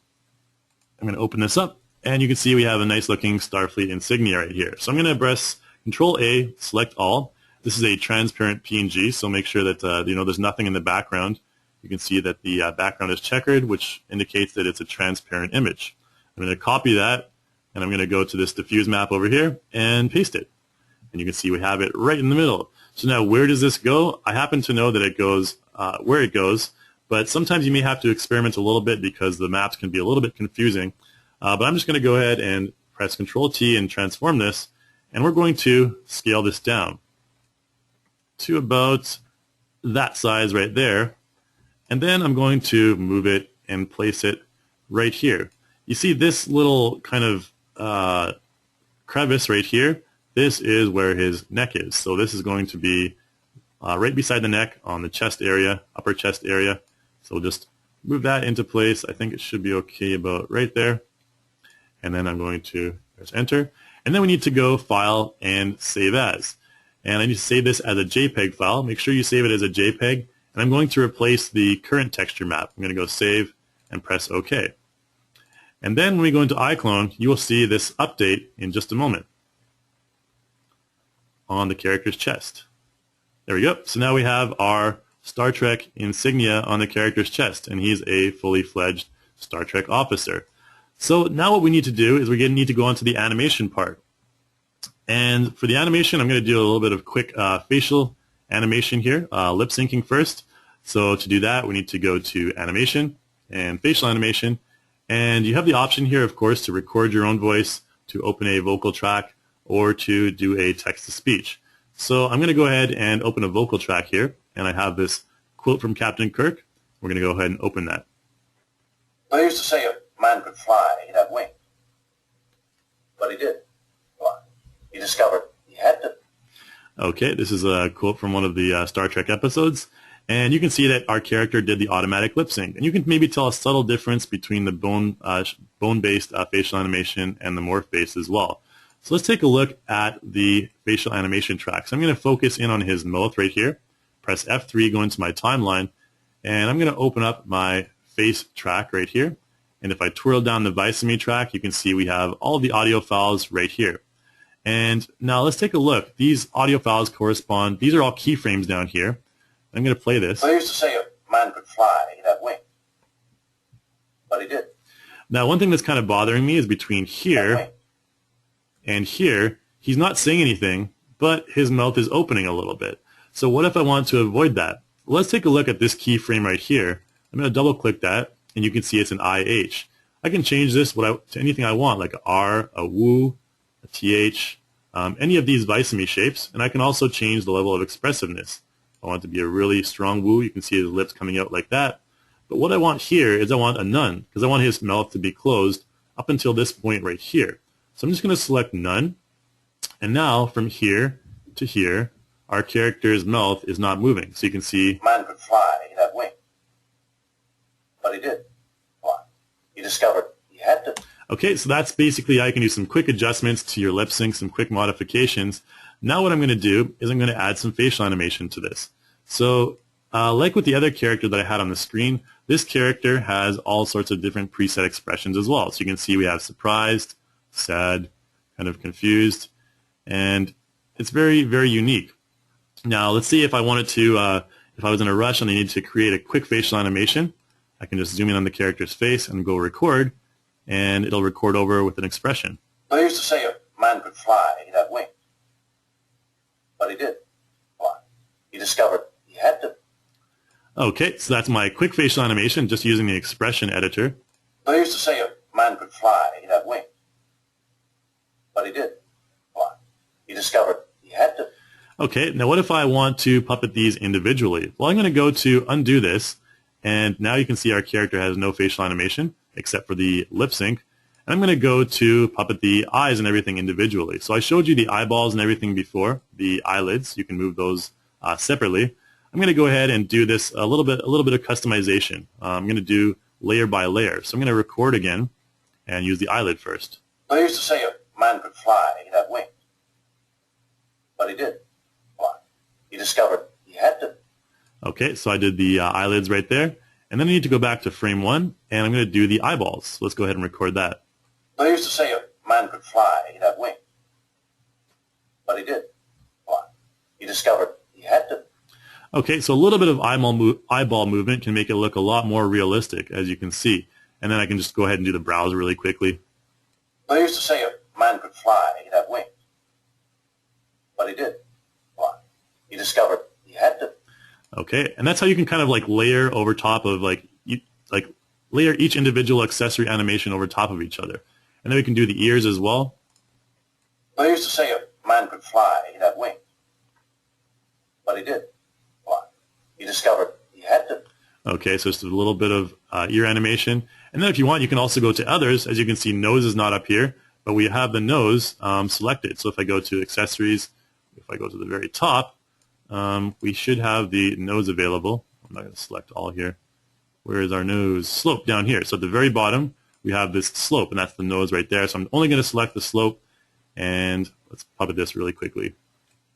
I'm going to open this up, and you can see we have a nice looking Starfleet insignia right here. So I'm going to press Control-A, select all. This is a transparent PNG, so make sure that there's nothing in the background. You can see that the background is checkered, which indicates that it's a transparent image. I'm going to copy that, and I'm going to go to this diffuse map over here and paste it. And you can see we have it right in the middle. So now where does this go? I happen to know that it goes where it goes, but sometimes you may have to experiment a little bit because the maps can be a little bit confusing. But I'm just going to go ahead and press Control-T and transform this, and we're going to scale this down to about that size right there. And then I'm going to move it and place it right here. You see this little kind of crevice right here? This is where his neck is. So this is going to be right beside the neck on the chest area, upper chest area. So we'll just move that into place. I think it should be okay about right there. And then I'm going to press Enter. And then we need to go File and Save As. And I need to save this as a JPEG file. Make sure you save it as a JPEG. And I'm going to replace the current texture map. I'm going to go Save and press OK. And then when we go into iClone, you will see this update in just a moment on the character's chest. There we go. So now we have our Star Trek insignia on the character's chest, and he's a fully fledged Star Trek officer. So now what we need to do is we need to go on to the animation part. And for the animation, I'm going to do a little bit of quick facial animation here, lip syncing first. So to do that, we need to go to Animation and Facial Animation. And you have the option here, of course, to record your own voice, to open a vocal track, or to do a text-to-speech. So I'm going to go ahead and open a vocal track here, and I have this quote from Captain Kirk. We're going to go ahead and open that. I used to say a man could fly, he'd have wings. But he did fly. He discovered he had to. Okay, this is a quote from one of the Star Trek episodes. And you can see that our character did the automatic lip sync. And you can maybe tell a subtle difference between the bone-based facial animation and the morph-based as well. So let's take a look at the facial animation track. So I'm going to focus in on his mouth right here. Press F3, go into my timeline, and I'm going to open up my face track right here. And if I twirl down the Visome track, you can see we have all the audio files right here. And now let's take a look. These audio files correspond. These are all keyframes down here. I'm going to play this. I used to say a man could fly, he'd have wings. But he did. Now, one thing that's kind of bothering me is between here And here, he's not saying anything, but his mouth is opening a little bit. So what if I want to avoid that? Let's take a look at this keyframe right here. I'm going to double click that, and you can see it's an IH. I can change this to anything I want, like a R, a woo, a TH, any of these Visome shapes, and I can also change the level of expressiveness. If I want it to be a really strong woo, you can see his lips coming out like that. But what I want here is I want a none, because I want his mouth to be closed up until this point right here. So I'm just going to select none, and now from here to here, our character's mouth is not moving. So you can see Man could fly, he'd have wings. But he did fly. He discovered he had to. okay, so that's basically how you can do some quick adjustments to your lip sync, some quick modifications. Now what I'm going to do is I'm going to add some facial animation to this. So like with the other character that I had on the screen, this character has all sorts of different preset expressions as well. So you can see we have surprised, sad, kind of confused, and it's very, very unique. Now let's see if I wanted to, if I was in a rush and I needed to create a quick facial animation, I can just zoom in on the character's face and go record, and it'll record over with an expression. I used to say a man could fly, he'd have wings. But he did fly. He discovered he had to. Okay, so that's my quick facial animation, just using the expression editor. I used to say a man could fly, he'd have wings. But he did fly. He discovered he had to. Okay, now what if I want to puppet these individually? Well, I'm going to go to undo this, and now you can see our character has no facial animation except for the lip sync. And I'm going to go to puppet the eyes and everything individually. So I showed you the eyeballs and everything before, the eyelids. You can move those separately. I'm going to go ahead and do this a little bit of customization. I'm going to do layer by layer. So I'm going to record again and use the eyelid first. I used to say a man could fly, he'd have wings. But he did fly. He discovered he had to. Okay, so I did the eyelids right there. And then I need to go back to frame 1, and I'm going to do the eyeballs. So let's go ahead and record that. I used to say a man could fly, he'd have wings. But he did fly. He discovered he had to. Okay, so a little bit of eyeball movement can make it look a lot more realistic, as you can see. And then I can just go ahead and do the brows really quickly. I used to say a man could fly, he'd have wings. But he did fly. He discovered he had to. Okay, and that's how you can kind of like layer over top of layer each individual accessory animation over top of each other. And then we can do the ears as well. I used to say a man could fly, he'd have wings. But he did fly. He discovered he had to. Okay, so just a little bit of ear animation. And then if you want, you can also go to others. As you can see, nose is not up here, but we have the nose selected. So if I go to accessories, if I go to the very top, we should have the nose available. I'm not going to select all here. Where is our nose? Slope down here. So at the very bottom, we have this slope, and that's the nose right there. So I'm only going to select the slope, and let's puppet this really quickly.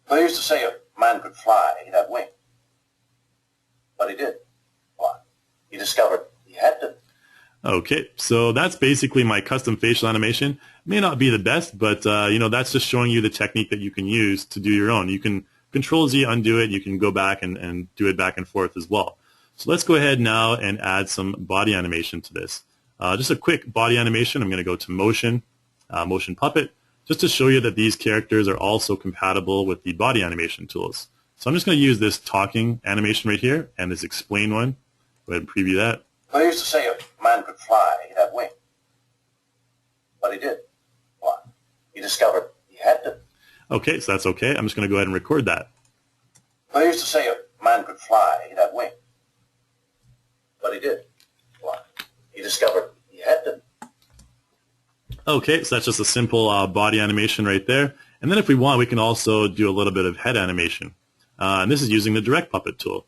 I used to say a man could fly, he'd have wings. But he did fly. He discovered he had to. Okay, so that's basically my custom facial animation. May not be the best, but that's just showing you the technique that you can use to do your own. You can Control-Z, undo it. You can go back and do it back and forth as well. So let's go ahead now and add some body animation to this. Just a quick body animation. I'm going to go to Motion, Motion Puppet, just to show you that these characters are also compatible with the body animation tools. So I'm just going to use this talking animation right here and this explain one. Go ahead and preview that. I used to say a man could fly, he'd have wings. But he did fly. He discovered he had to. Okay, so that's okay. I'm just going to go ahead and record that. I used to say a man could fly, he'd have wings. But he did fly. He discovered he had to. Okay, so that's just a simple body animation right there. And then if we want, we can also do a little bit of head animation. And this is using the Direct Puppet tool.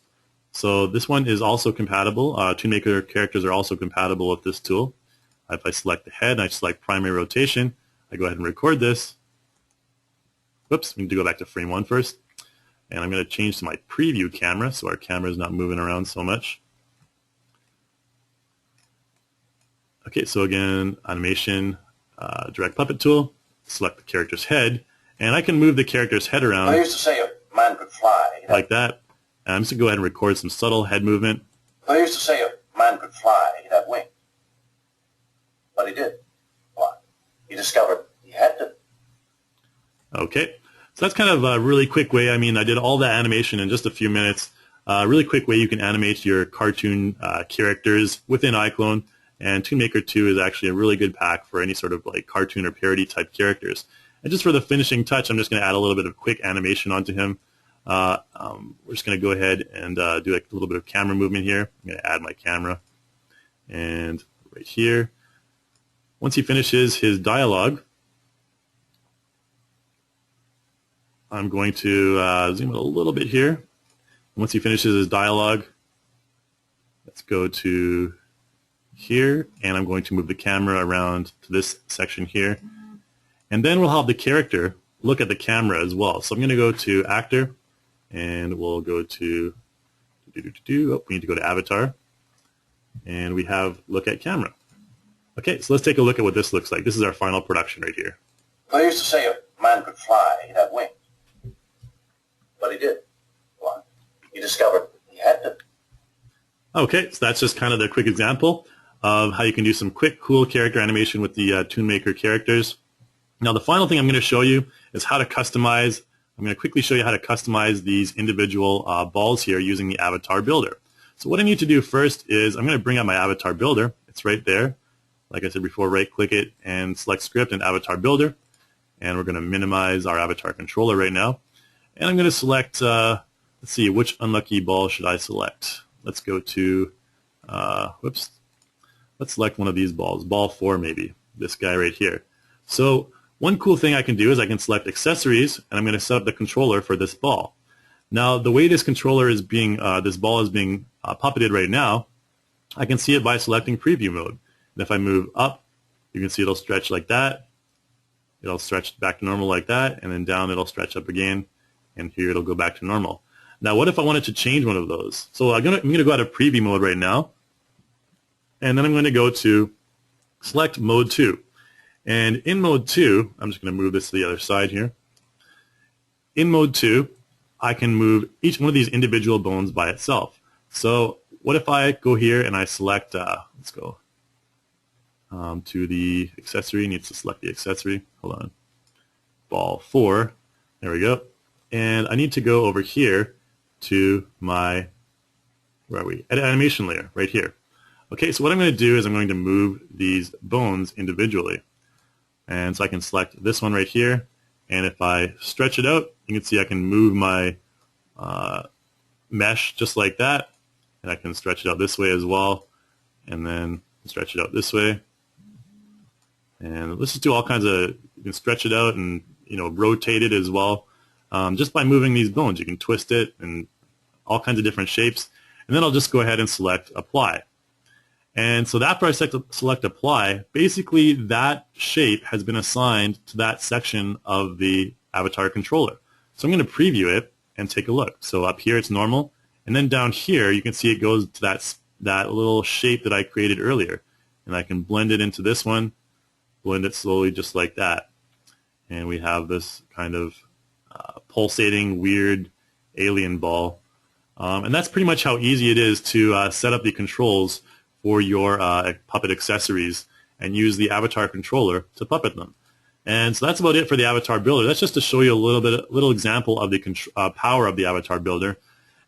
So this one is also compatible. Toonmaker characters are also compatible with this tool. If I select the head and I select primary rotation, I go ahead and record this. Whoops, we need to go back to frame 1 first. And I'm going to change to my preview camera so our camera is not moving around so much. Okay, so again, animation, Direct Puppet tool, select the character's head, and I can move the character's head around. I used to say a man could fly. Like that. And I'm just going to go ahead and record some subtle head movement. I used to say a man could fly, he'd have wings. But he did fly. He discovered he had to. Okay, so that's kind of a really quick way. I mean, I did all that animation in just a few minutes. Really quick way you can animate your cartoon characters within iClone, and Toonmaker 2 is actually a really good pack for any sort of like cartoon or parody type characters. And just for the finishing touch, I'm just going to add a little bit of quick animation onto him. We're just going to go ahead and do a little bit of camera movement here. I'm going to add my camera, and right here. Once he finishes his dialogue, I'm going to zoom in a little bit here. Once he finishes his dialogue, let's go to here, and I'm going to move the camera around to this section here. And then we'll have the character look at the camera as well. So I'm going to go to Actor, and we'll go to, we need to go to Avatar, and we have Look at Camera. Okay, so let's take a look at what this looks like. This is our final production right here. I used to say a man could fly, he'd have wings. But he did fly. He discovered he had to. Okay, so that's just kind of the quick example of how you can do some quick, cool character animation with the Toonmaker characters. Now, the final thing I'm going to show you is how to customize. I'm going to quickly show you how to customize these individual balls here using the Avatar Builder. So what I need to do first is I'm going to bring up my Avatar Builder. It's right there. Like I said before, right-click it and select Script and Avatar Builder. And we're going to minimize our Avatar controller right now. And I'm going to select, let's see, which unlucky ball should I select? Let's go to, let's select one of these balls, ball 4 maybe, this guy right here. So one cool thing I can do is I can select accessories, and I'm going to set up the controller for this ball. Now, the way this controller is being, this ball is being puppeted right now, I can see it by selecting preview mode. And if I move up, you can see it'll stretch like that. It'll stretch back to normal like that, and then down it'll stretch up again, and here it'll go back to normal. Now, what if I wanted to change one of those? So I'm going to go out of preview mode right now, and then I'm going to go to select mode 2. And in mode 2, I'm just going to move this to the other side here. In mode 2, I can move each one of these individual bones by itself. So what if I go here and I select, let's go to the accessory, needs to select the accessory, hold on, ball 4, there we go. And I need to go over here to my, where are we, edit animation layer, right here. Okay, so what I'm going to do is I'm going to move these bones individually. And so I can select this one right here, and if I stretch it out, you can see I can move my mesh just like that, and I can stretch it out this way as well, and then stretch it out this way. And let's just do all kinds of, you can stretch it out and, you know, rotate it as well. Just by moving these bones, you can twist it and all kinds of different shapes. And then I'll just go ahead and select Apply. And so after I select Apply, basically that shape has been assigned to that section of the Avatar controller. So I'm going to preview it and take a look. So up here it's normal, and then down here you can see it goes to that little shape that I created earlier. And I can blend it into this one, blend it slowly just like that. And we have this kind of pulsating, weird alien ball. And that's pretty much how easy it is to set up the controls for your puppet accessories and use the Avatar controller to puppet them. And so that's about it for the Avatar Builder. That's just to show you a little example of the power of the Avatar Builder.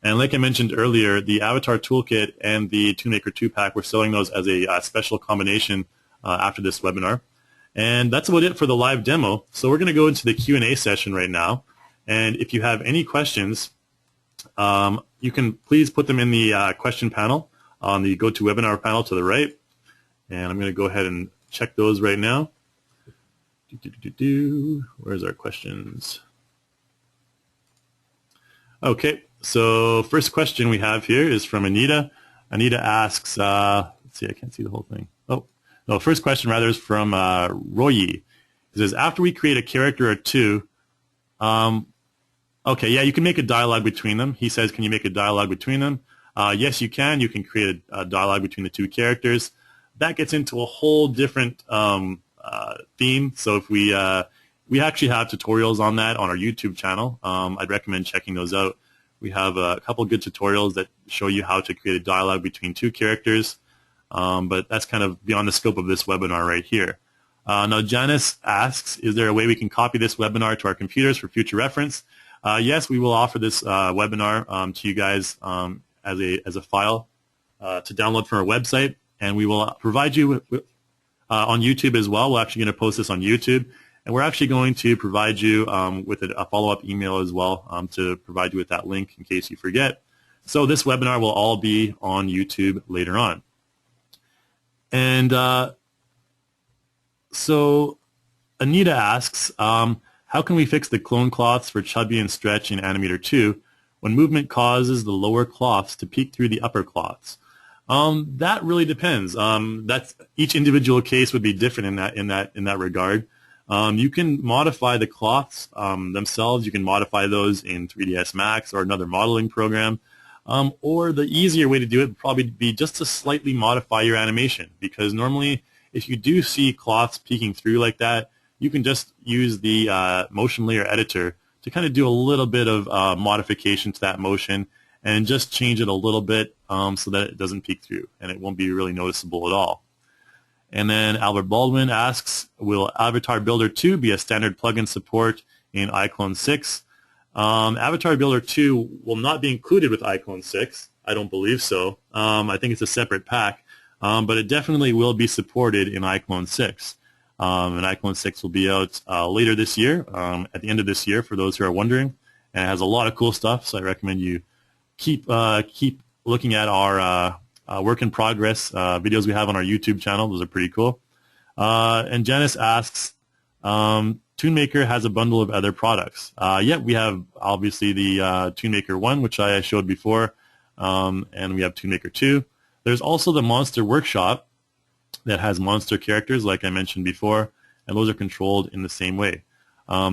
And like I mentioned earlier, the Avatar Toolkit and the Toonmaker 2-pack, we're selling those as a special combination after this webinar. And that's about it for the live demo. So we're going to go into the Q&A session right now. And if you have any questions, you can please put them in the question panel on the GoToWebinar panel to the right. And I'm going to go ahead and check those right now. Where's our questions? Okay, so first question we have here is from Anita. Anita asks, let's see, I can't see the whole thing. Oh, no, first question rather is from Royi. He says, after we create a character or two, okay, yeah, you can make a dialogue between them. He says, can you make a dialogue between them? Yes, you can. You can create a dialogue between the two characters. That gets into a whole different theme. So if we actually have tutorials on that on our YouTube channel. I'd recommend checking those out. We have a couple good tutorials that show you how to create a dialogue between two characters, but that's kind of beyond the scope of this webinar right here. Now Janice asks, is there a way we can copy this webinar to our computers for future reference? Yes, we will offer this webinar to you guys as a file to download from our website, and we will provide you with on YouTube as well. We're actually going to post this on YouTube, and we're actually going to provide you with a follow-up email as well to provide you with that link in case you forget. So this webinar will all be on YouTube later on. And so Anita asks, how can we fix the clone cloths for Chubby and Stretch in Animator 2 when movement causes the lower cloths to peek through the upper cloths? That really depends. That's each individual case would be different in that regard. You can modify the cloths themselves. You can modify those in 3ds Max or another modeling program. Or the easier way to do it would probably be just to slightly modify your animation, because normally if you do see cloths peeking through like that, you can just use the motion layer editor to kind of do a little bit of modification to that motion and just change it a little bit so that it doesn't peek through and it won't be really noticeable at all. And then Albert Baldwin asks, will Avatar Builder 2 be a standard plugin support in iClone 6? Avatar Builder 2 will not be included with iClone 6. I don't believe so. I think it's a separate pack, but it definitely will be supported in iClone 6. And iClone 6 will be out later this year, at the end of this year, for those who are wondering. And it has a lot of cool stuff, so I recommend you keep looking at our work in progress videos we have on our YouTube channel. Those are pretty cool. And Janice asks, Toonmaker has a bundle of other products. Yeah, we have obviously the Toonmaker 1, which I showed before, and we have Toonmaker 2. There's also the Monster Workshop that has monster characters, like I mentioned before, and those are controlled in the same way.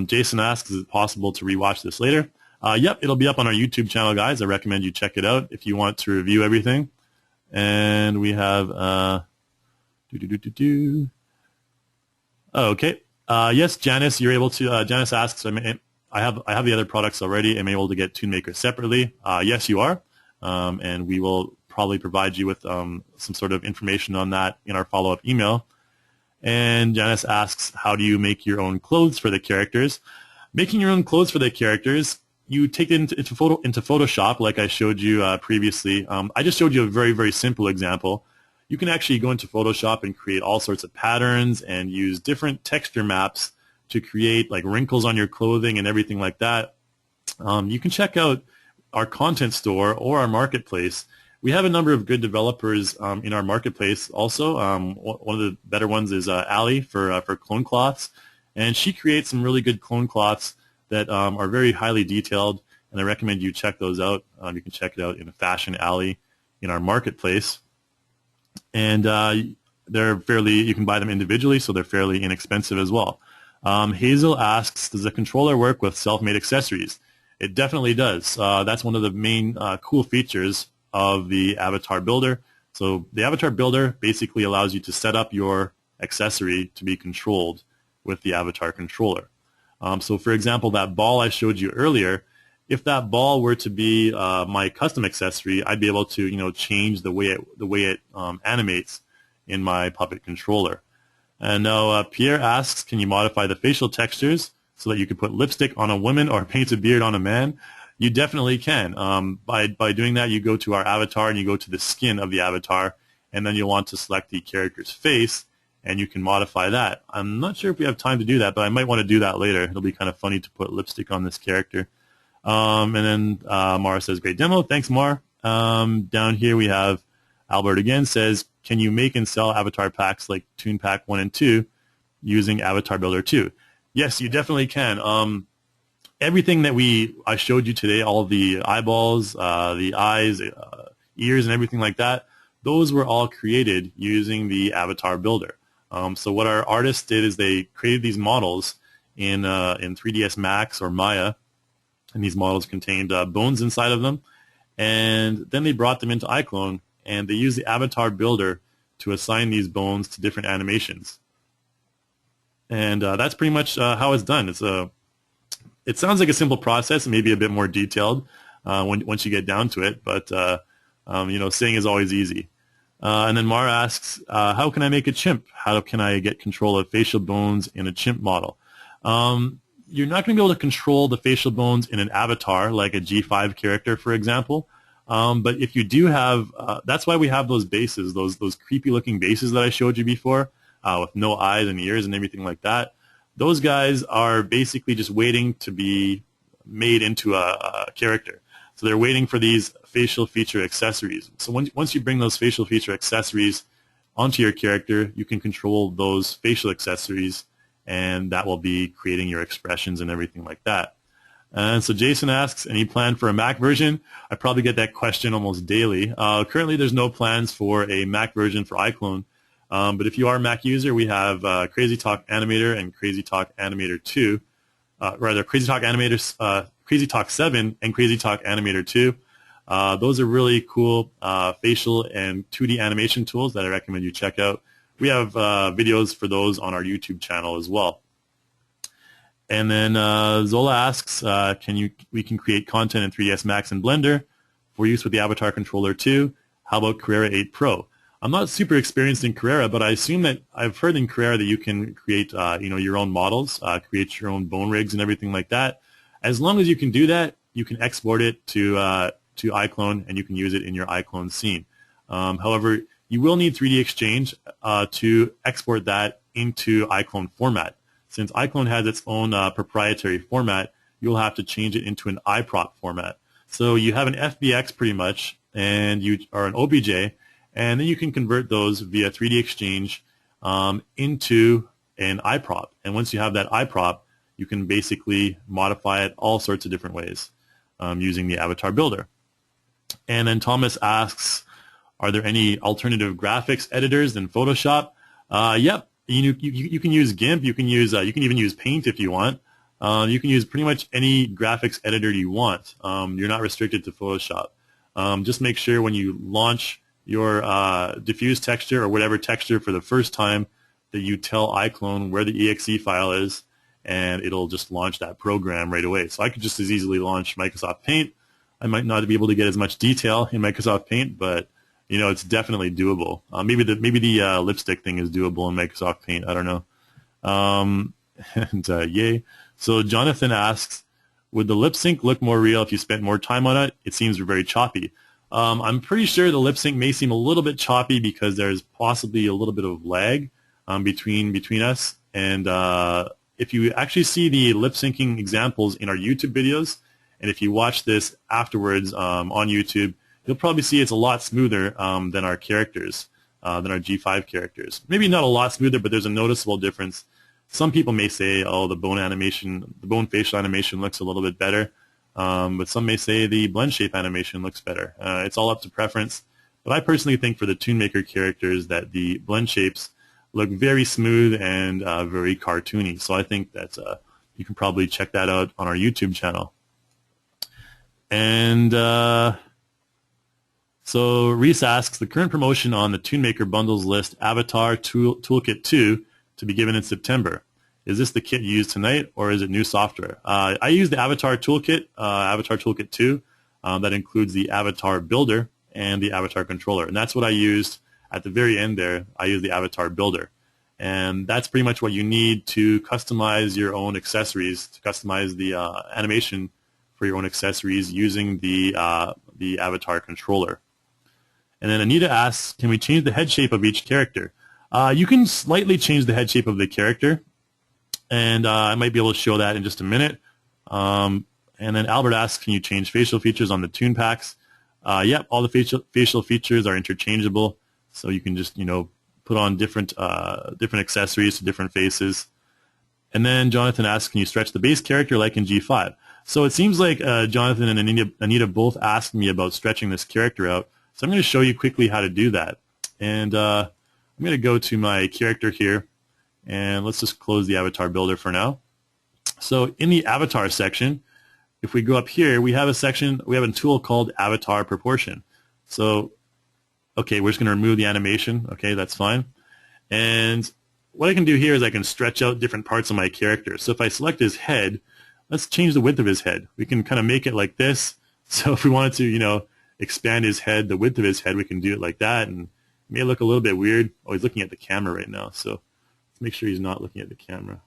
Jason asks, is it possible to rewatch this later? Yep, it'll be up on our YouTube channel, guys. I recommend you check it out if you want to review everything. And we have okay. Yes, Janice, you're able to. Janice asks, I have the other products already. Am I able to get Toonmaker separately? Yes, you are, and we will probably provide you with some sort of information on that in our follow-up email. And Janice asks, how do you make your own clothes for the characters? Making your own clothes for the characters, you take it into Photoshop, like I showed you previously. I just showed you a very, very simple example. You can actually go into Photoshop and create all sorts of patterns and use different texture maps to create like wrinkles on your clothing and everything like that. You can check out our content store or our marketplace. We have a number of good developers in our marketplace also. One of the better ones is Ali for clone cloths, and she creates some really good clone cloths that are very highly detailed, and I recommend you check those out. You can check it out in Fashion Alley in our marketplace. And you can buy them individually, so they're fairly inexpensive as well. Hazel asks, does the controller work with self-made accessories? It definitely does. That's one of the main cool features of the Avatar Builder. So the Avatar Builder basically allows you to set up your accessory to be controlled with the Avatar controller. So for example, that ball I showed you earlier, if that ball were to be my custom accessory, I'd be able to change the way it animates in my puppet controller. And now Pierre asks, can you modify the facial textures so that you can put lipstick on a woman or paint a beard on a man? You definitely can. By doing that, you go to our avatar and you go to the skin of the avatar, and then you'll want to select the character's face, and you can modify that. I'm not sure if we have time to do that, but I might want to do that later. It'll be kind of funny to put lipstick on this character. And then Mara says, great demo. Thanks, Mara. Down here we have Albert again says, can you make and sell avatar packs like Toon Pack 1 and 2 using Avatar Builder 2? Yes, you definitely can. Everything that I showed you today, all the eyeballs, the eyes, ears, and everything like that, those were all created using the Avatar Builder. So what our artists did is they created these models in 3ds Max or Maya, and these models contained bones inside of them, and then they brought them into iClone, and they used the Avatar Builder to assign these bones to different animations. And that's pretty much how it's done. It sounds like a simple process, maybe a bit more detailed once you get down to it, but saying is always easy. And then Mara asks, how can I make a chimp? How can I get control of facial bones in a chimp model? You're not going to be able to control the facial bones in an avatar, like a G5 character, for example. But if you do have, that's why we have those bases, those creepy-looking bases that I showed you before, with no eyes and ears and everything like that. Those guys are basically just waiting to be made into a character. So they're waiting for these facial feature accessories. So once you bring those facial feature accessories onto your character, you can control those facial accessories, and that will be creating your expressions and everything like that. And so Jason asks, any plan for a Mac version? I probably get that question almost daily. Currently, there's no plans for a Mac version for iClone. But if you are a Mac user, we have Crazy Talk Animator and Crazy Talk Animator 2. Crazy Talk Animator, Crazy Talk 7 and Crazy Talk Animator 2. Those are really cool facial and 2D animation tools that I recommend you check out. We have videos for those on our YouTube channel as well. And then Zola asks, we can create content in 3ds Max and Blender for use with the Avatar controller too. How about Carrera 8 Pro? I'm not super experienced in Carrera, but I assume that I've heard in Carrera that you can create your own models, create your own bone rigs and everything like that. As long as you can do that, you can export it to iClone and you can use it in your iClone scene. However, you will need 3D Exchange to export that into iClone format. Since iClone has its own proprietary format, you'll have to change it into an iProp format. So you have an FBX pretty much, and or an OBJ, and then you can convert those via 3D Exchange into an iProp. And once you have that iProp, you can basically modify it all sorts of different ways using the Avatar Builder. And then Thomas asks, are there any alternative graphics editors than Photoshop? Yep. You can use GIMP. You can even use Paint if you want. You can use pretty much any graphics editor you want. You're not restricted to Photoshop. Just make sure when you launch your diffuse texture or whatever texture for the first time that you tell iClone where the exe file is, and it'll just launch that program right away. So I could just as easily launch Microsoft Paint. I might not be able to get as much detail in Microsoft Paint, but it's definitely doable. Maybe the lipstick thing is doable in Microsoft Paint. I don't know. Yay. So Jonathan asks, would the lip sync look more real if you spent more time on it? It seems very choppy. I'm pretty sure the lip sync may seem a little bit choppy because there's possibly a little bit of lag between us. And if you actually see the lip syncing examples in our YouTube videos, and if you watch this afterwards on YouTube, you'll probably see it's a lot smoother than our characters, than our G5 characters. Maybe not a lot smoother, but there's a noticeable difference. Some people may say, oh, the bone facial animation looks a little bit better, but some may say the blend shape animation looks better. It's all up to preference, but I personally think for the Toonmaker characters that the blend shapes look very smooth and very cartoony. So I think that you can probably check that out on our YouTube channel. And so Reese asks, the current promotion on the Toonmaker bundles list Avatar Toolkit 2 to be given in September. Is this the kit you use tonight, or is it new software? I use the Avatar Toolkit, Avatar Toolkit 2. That includes the Avatar Builder and the Avatar Controller. And that's what I used at the very end there. I used the Avatar Builder. And that's pretty much what you need to customize your own accessories, to customize the animation for your own accessories using the Avatar Controller. And then Anita asks, can we change the head shape of each character? You can slightly change the head shape of the character, and I might be able to show that in just a minute. And then Albert asks, can you change facial features on the Toon packs? Yep, all the facial features are interchangeable, so you can just put on different accessories to different faces. And then Jonathan asks, can you stretch the base character like in G5? So it seems like Jonathan and Anita both asked me about stretching this character out. So I'm going to show you quickly how to do that. And I'm going to go to my character here, and let's just close the Avatar Builder for now. So in the Avatar section, if we go up here, we have a section, we have a tool called Avatar Proportion. So, okay, we're just going to remove the animation. Okay, that's fine. And what I can do here is I can stretch out different parts of my character. So if I select his head, let's change the width of his head. We can kind of make it like this. So if we wanted to, expand his head, the width of his head, we can do it like that. And, may look a little bit weird. Oh, he's looking at the camera right now, so let's make sure he's not looking at the camera.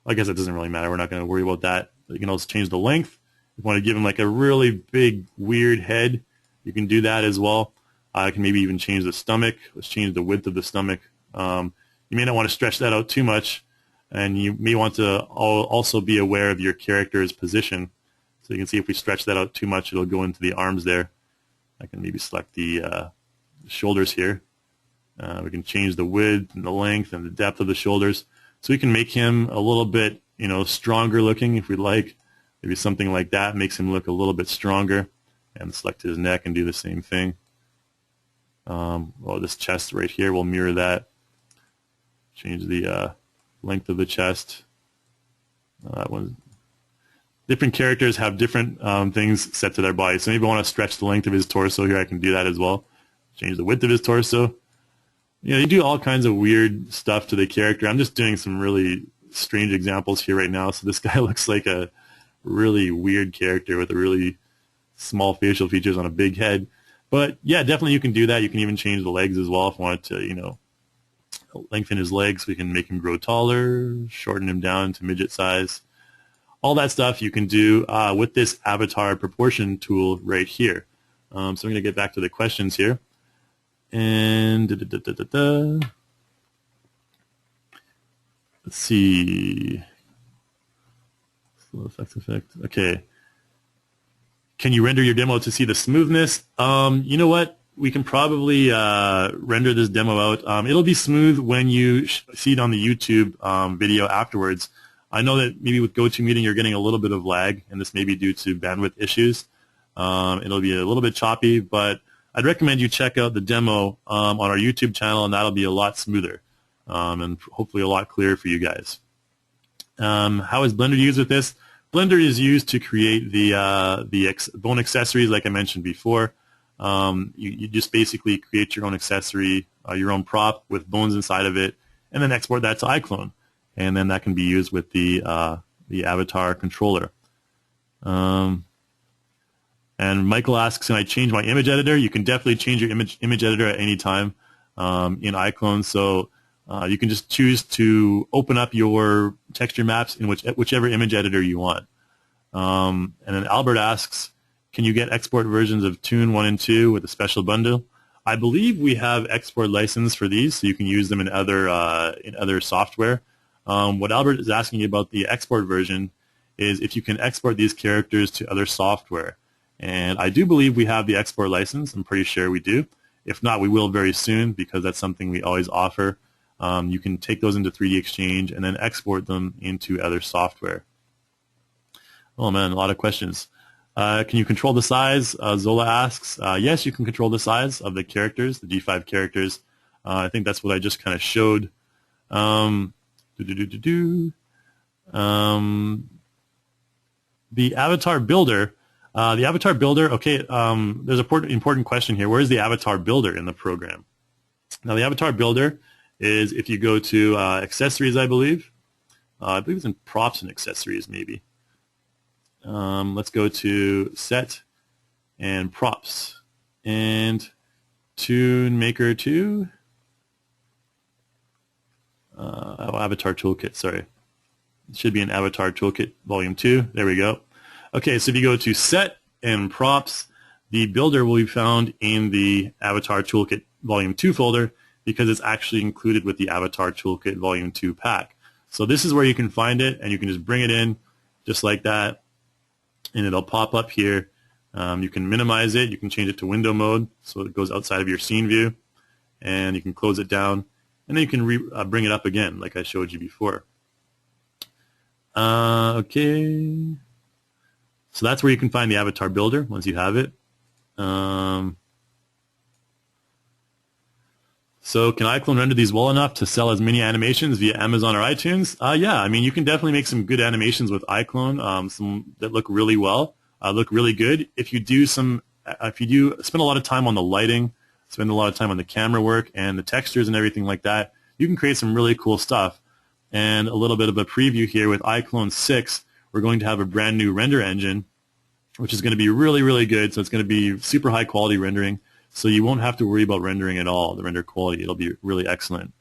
I guess it doesn't really matter. We're not going to worry about that. But you can also change the length. If you want to give him like a really big, weird head, you can do that as well. I can maybe even change the stomach. Let's change the width of the stomach. You may not want to stretch that out too much, and you may want to also be aware of your character's position. So you can see if we stretch that out too much, it'll go into the arms there. I can maybe select the shoulders here. We can change the width and the length and the depth of the shoulders. So we can make him a little bit, stronger looking if we'd like. Maybe something like that makes him look a little bit stronger. And select his neck and do the same thing. This chest right here will mirror that. Change the length of the chest. That one. Different characters have different things set to their body. So maybe I want to stretch the length of his torso here. I can do that as well. Change the width of his torso. You do all kinds of weird stuff to the character. I'm just doing some really strange examples here right now. So this guy looks like a really weird character with a really small facial features on a big head. But yeah, definitely you can do that. You can even change the legs as well if you want to, lengthen his legs. We can make him grow taller, shorten him down to midget size. All that stuff you can do with this avatar proportion tool right here. So I'm going to get back to the questions here. And let's see. Slow effect. Okay. Can you render your demo to see the smoothness? You know what? We can probably render this demo out. It'll be smooth when you see it on the YouTube video afterwards. I know that maybe with GoToMeeting you're getting a little bit of lag, and this may be due to bandwidth issues. It'll be a little bit choppy, but I'd recommend you check out the demo on our YouTube channel, and that'll be a lot smoother and hopefully a lot clearer for you guys. How is Blender used with this? Blender is used to create the bone accessories, like I mentioned before. You just basically create your own accessory, your own prop with bones inside of it, and then export that to iClone, and then that can be used with the Avatar controller. And Michael asks, can I change my image editor? You can definitely change your image editor at any time in iClone. So you can just choose to open up your texture maps in whichever image editor you want. And then Albert asks, can you get export versions of Toon 1 and 2 with a special bundle? I believe we have export license for these, so you can use them in other software. What Albert is asking about the export version is if you can export these characters to other software. And I do believe we have the export license. I'm pretty sure we do. If not, we will very soon, because that's something we always offer. You can take those into 3D Exchange and then export them into other software. Oh man, a lot of questions. Can you control the size? Zola asks. Yes, you can control the size of the characters, the G5 characters. I think that's what I just kind of showed. The Avatar Builder. Okay, there's an important question here. Where is the Avatar Builder in the program? Now, the Avatar Builder is if you go to accessories, I believe it's in props and accessories, maybe. Let's go to set and props and Toonmaker 2. Avatar Toolkit, sorry. It should be an Avatar Toolkit Volume 2. There we go. Okay, so if you go to set and props, the builder will be found in the Avatar Toolkit Volume 2 folder, because it's actually included with the Avatar Toolkit Volume 2 pack. So this is where you can find it, and you can just bring it in just like that, and it'll pop up here. You can minimize it. You can change it to window mode so it goes outside of your scene view, and you can close it down, and then you can bring it up again like I showed you before. Okay. So that's where you can find the Avatar Builder once you have it. So can iClone render these well enough to sell as mini animations via Amazon or iTunes? Yeah, I mean, you can definitely make some good animations with iClone, some that look really well, look really good. If you do spend a lot of time on the lighting, spend a lot of time on the camera work and the textures and everything like that, you can create some really cool stuff. And a little bit of a preview here with iClone 6, we're going to have a brand new render engine, which is going to be really, really good. So it's going to be super high quality rendering. So you won't have to worry about rendering at all, the render quality. It'll be really excellent.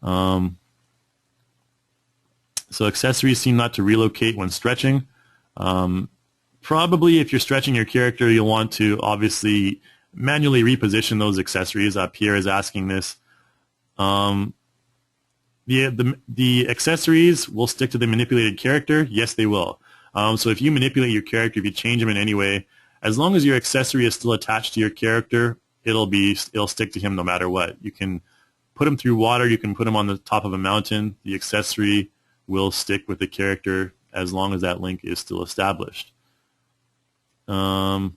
So accessories seem not to relocate when stretching. Probably if you're stretching your character, you'll want to obviously manually reposition those accessories. Pierre is asking this. The accessories will stick to the manipulated character. Yes, they will. So if you manipulate your character, if you change them in any way, as long as your accessory is still attached to your character, it'll stick to him no matter what. You can put him through water. You can put him on the top of a mountain. The accessory will stick with the character as long as that link is still established. Can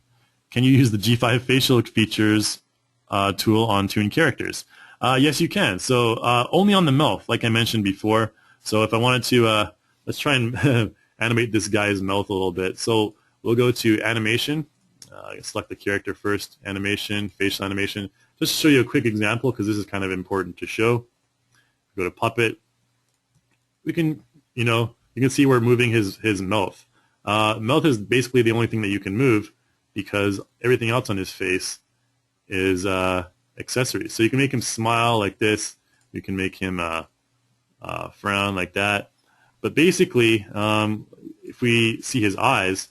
you use the G5 facial features tool on Toon characters? Yes, you can. So only on the mouth, like I mentioned before. So if I wanted to, let's try and animate this guy's mouth a little bit. So we'll go to animation. Select the character first, animation, facial animation. Just to show you a quick example, because this is kind of important to show. Go to puppet. We can, you can see we're moving his mouth. Mouth is basically the only thing that you can move because everything else on his face is accessories. So you can make him smile like this. You can make him frown like that. But basically, if we see his eyes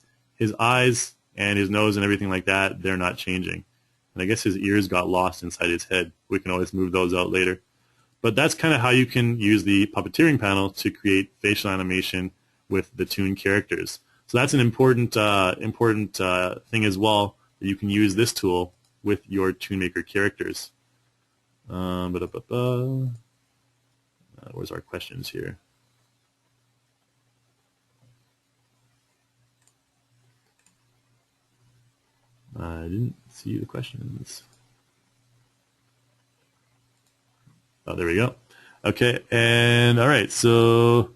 and his nose and everything like that, they're not changing. And I guess his ears got lost inside his head. We can always move those out later. But that's kind of how you can use the puppeteering panel to create facial animation with the Toon characters. So that's an important thing as well, that you can use this tool with your Toonmaker characters. Where's our questions here? I didn't see the questions. Oh, there we go. Okay, and all right, so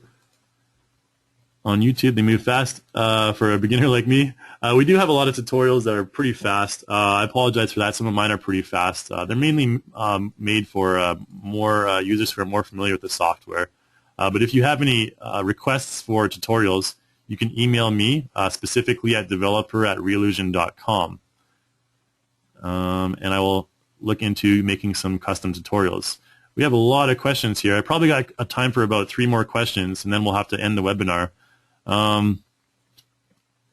on YouTube, they move fast for a beginner like me. We do have a lot of tutorials that are pretty fast. I apologize for that. Some of mine are pretty fast. They're mainly made for more users who are more familiar with the software. But if you have any requests for tutorials, you can email me specifically at developer@reallusion.com. And I will look into making some custom tutorials. We have a lot of questions here. I probably got a time for about 3 more questions, and then we'll have to end the webinar.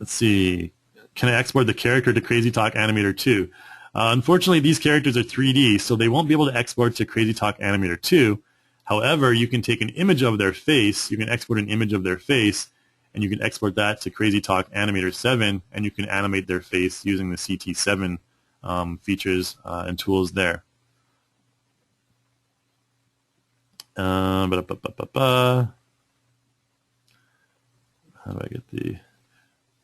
Let's see. Can I export the character to Crazy Talk Animator 2? Unfortunately, these characters are 3D, so they won't be able to export to Crazy Talk Animator 2. However, you can take an image of their face. You can export an image of their face, and you can export that to Crazy Talk Animator 7, and you can animate their face using the CT7 features and tools there. How do I get the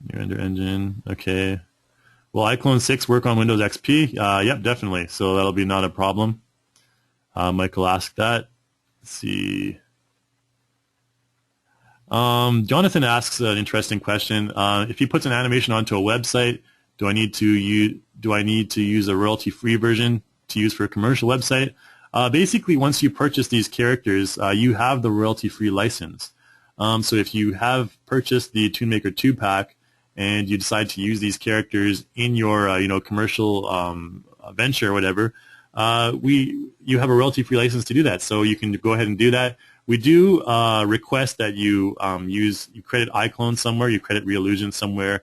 new render engine? Okay. Will iClone 6 work on Windows XP? Yep, definitely. So that'll be not a problem. Michael asked that. Let's see. Jonathan asks an interesting question. If he puts an animation onto a website, do I need to use a royalty-free version to use for a commercial website? Basically, once you purchase these characters, you have the royalty-free license. So if you have purchased the Toonmaker 2-pack and you decide to use these characters in your commercial venture or whatever, you have a royalty-free license to do that. So you can go ahead and do that. We do request that you credit iClone somewhere, you credit Reallusion somewhere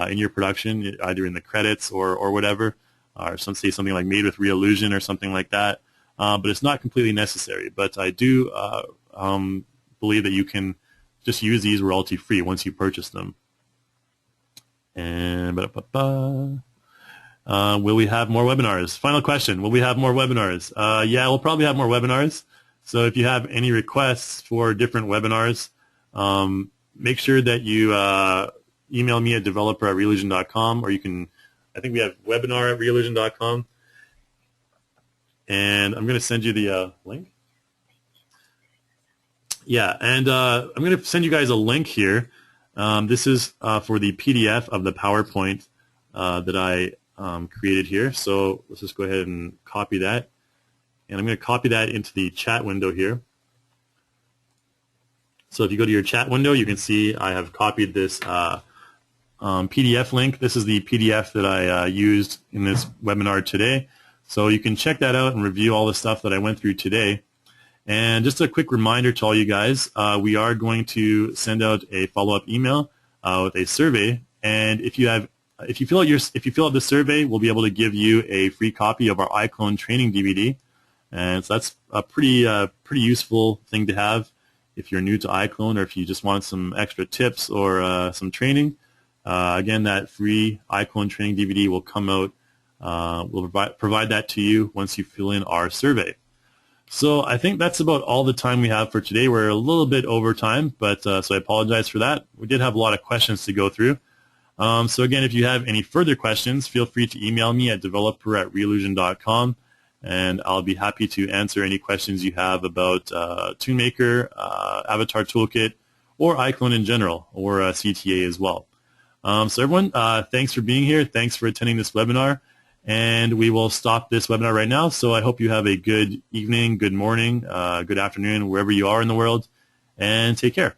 in your production, either in the credits or whatever, or say something like made with Reallusion or something like that. But it's not completely necessary. But I do believe that you can just use these royalty-free once you purchase them. And will we have more webinars? Final question, will we have more webinars? Yeah, we'll probably have more webinars. So if you have any requests for different webinars, make sure that you email me at developer@reallusion.com, or you can, I think we have webinar@reallusion.com. And I'm going to send you the link. Yeah, and I'm going to send you guys a link here. This is for the PDF of the PowerPoint that I created here. So let's just go ahead and copy that. And I'm going to copy that into the chat window here. So if you go to your chat window, you can see I have copied this PDF link. This is the PDF that I used in this webinar today. So you can check that out and review all the stuff that I went through today. And just a quick reminder to all you guys, we are going to send out a follow-up email with a survey. And if you fill out the survey, we'll be able to give you a free copy of our iClone training DVD. And so that's a pretty useful thing to have if you're new to iClone or if you just want some extra tips or some training. Again, that free iClone training DVD will come out. We'll provide that to you once you fill in our survey. So I think that's about all the time we have for today. We're a little bit over time, but so I apologize for that. We did have a lot of questions to go through. So again, if you have any further questions, feel free to email me at developer@reallusion.com, and I'll be happy to answer any questions you have about Toonmaker, Avatar Toolkit, or iClone in general, or CTA as well. So everyone, thanks for being here. Thanks for attending this webinar. And we will stop this webinar right now. So I hope you have a good evening, good morning, good afternoon, wherever you are in the world. And take care.